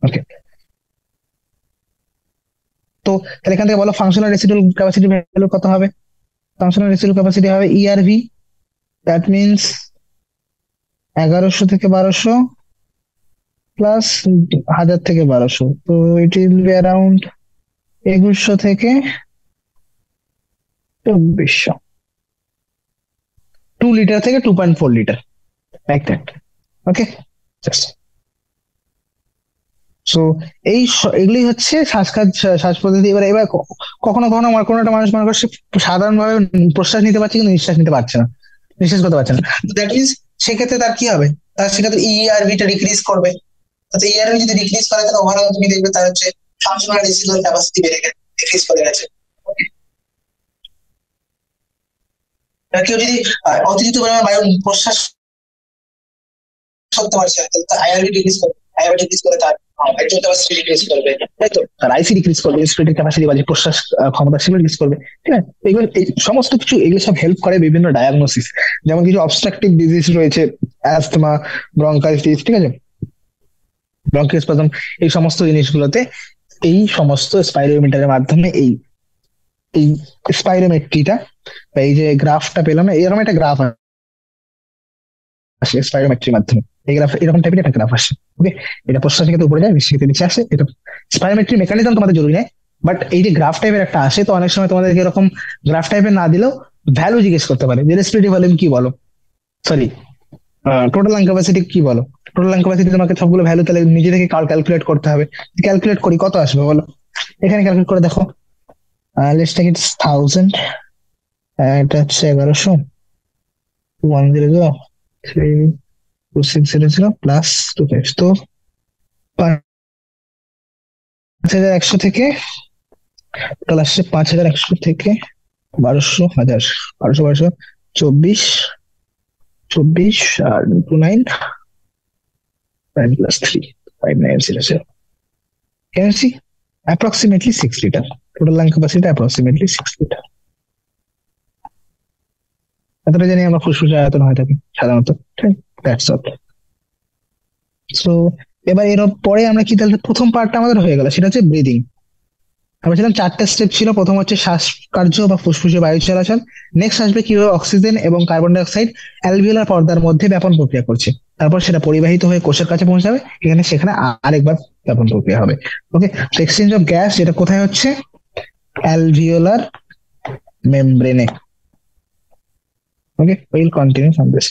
ওকে, তো তাহলে এখান থেকে বলো ফাংশনাল রেসিডুয়াল ক্যাপাসিটি ভ্যালু কত হবে? ফাংশনাল রেসিডুয়াল ক্যাপাসিটি হবে ইআরভি, দ্যাট মিনস 1100 থেকে 1200 প্লাস 1000 থেকে 1200, তো ইট উইল বি অ্যারাউন্ড 2100 থেকে 2400। লিটার থেকে 2.4 litre, like that. Okay, just so এগুলি হচ্ছে শ্বাস পদ্ধতি। এবার এবার কখনো কখনো আমার কোনো একটা মানুষ মনে করে সে সাধারণভাবে প্রশ্বাস নিতে পারছে কিন্তু নিঃশ্বাস নিতে পারছে না, নিঃশ্বাস করতে পারছে না। দ্যাট মিনস সেক্ষেত্রে তার কি হবে, তার সেক্ষেত্রে ইআরভিটা ডিক্রিজ করবে। তো ইআরভি যদি ডিক্রিজ করে তাহলে ওভারঅল তুমি দেখবে তার হচ্ছে ফাংশনাল রেসিডুয়াল ক্যাপাসিটি বেড়ে গেছে, ডিক্রিজ করে গেছে। কেউ যদি অতিরিক্ত পরিমাণ বায়ু প্রশ্বাস করতে পারছে না, তাহলে তার আইআরভি ডিক্রিজ করবে, আইআরভি ডিক্রিজ করে তার ভাইটাল ক্যাপাসিটি ডিক্রিজ করবে, তাই তো? তার আইসি ডিক্রিজ করবে, রেসপিরেটরি ক্যাপাসিটি বা যে প্রশ্বাস ক্ষমতা সেগুলো ডিক্রিজ করবে। ঠিক আছে, এগুলো এই সমস্ত কিছু এগুলো সব হেল্প করে বিভিন্ন ডায়াগনোসিস। যেমন কিছু অবস্ট্রাকটিভ ডিজিজ রয়েছে, অ্যাস্তমা, ব্রঙ্কাইটিস, ঠিক আছে, ব্রঙ্কিওস্পাজম, এই সমস্ত জিনিসগুলোতে এই সমস্ত স্পাইরোমিটারের মাধ্যমে এই স্পাইরোমেট্রিটা বা এই যে গ্রাফটা পেলাম না, এরকম একটা গ্রাফ আসে স্পাইরোমেট্রির মাধ্যমে। এই গ্রাফ এরকম টাইপের একটা গ্রাফ আসে। ওকে, এটা প্রশ্বাস থেকে উপরে যায়, নিচে নিচে আসে। এটা স্পাইরোমেট্রি মেকানিজম তোমাদের জরুরি নেই, বাট এই যে গ্রাফ টাইপের একটা আসে, তো অনেক সময় তোমাদেরকে এরকম গ্রাফ টাইপের না দিলেও ভ্যালু জিজ্ঞেস করতে পারে, যে রেসপিরেটরি ভলিউম কি বলো, সরি টোটাল লাং ক্যাপাসিটি কি বলো। টোটাল লাং ক্যাপাসিটি তোমাকে সবগুলো ভ্যালু তাহলে নিজে থেকে ক্যালকুলেট করতে হবে। ক্যালকুলেট করি কত আসবে বলো, এখানে ক্যালকুলেট করে দেখো। লেটস টেক ইটস 1000, এটা হচ্ছে 1100, 100 32600 প্লাস 25, তো 5100 থেকে টোটাল আসছে 5100 থেকে 1200, 1000, 1200, 24, 24 আর 29, 9 plus 3, 5900, can you see, approximately 6 liter, total lung capacity approximately 6 liter। এতটা জানি আমরা ফুসফুসের আয়তন হয়ে থাকে সাধারণত। That's all. সো এবার এর পরে আমরা কি, তাহলে প্রথম পার্টটা আমাদের হয়ে গেল, সেটা হচ্ছে ব্রিদিং। আমরা ছিলাম 4টা স্টেপ ছিল। প্রথম হচ্ছে শ্বাস কার্য বা ফুসফুসে বায়ু চলাচল। নেক্সট আসবে কিভাবে অক্সিজেন এবং কার্বন ডাই অক্সাইড অ্যালভিওলার পর্দার মধ্যে ব্যাপন প্রক্রিয়া করছে, তারপর সেটা পরিবাহিত হয়ে কোষের কাছে পৌঁছাবে, সেখানে আরেকবার ব্যাপন প্রক্রিয়া হবে। ওকে, এক্সচেঞ্জ অফ গ্যাস যেটা কোথায় হচ্ছে, অ্যালভিওলার মেমব্রেনে। Okay, will continue from this.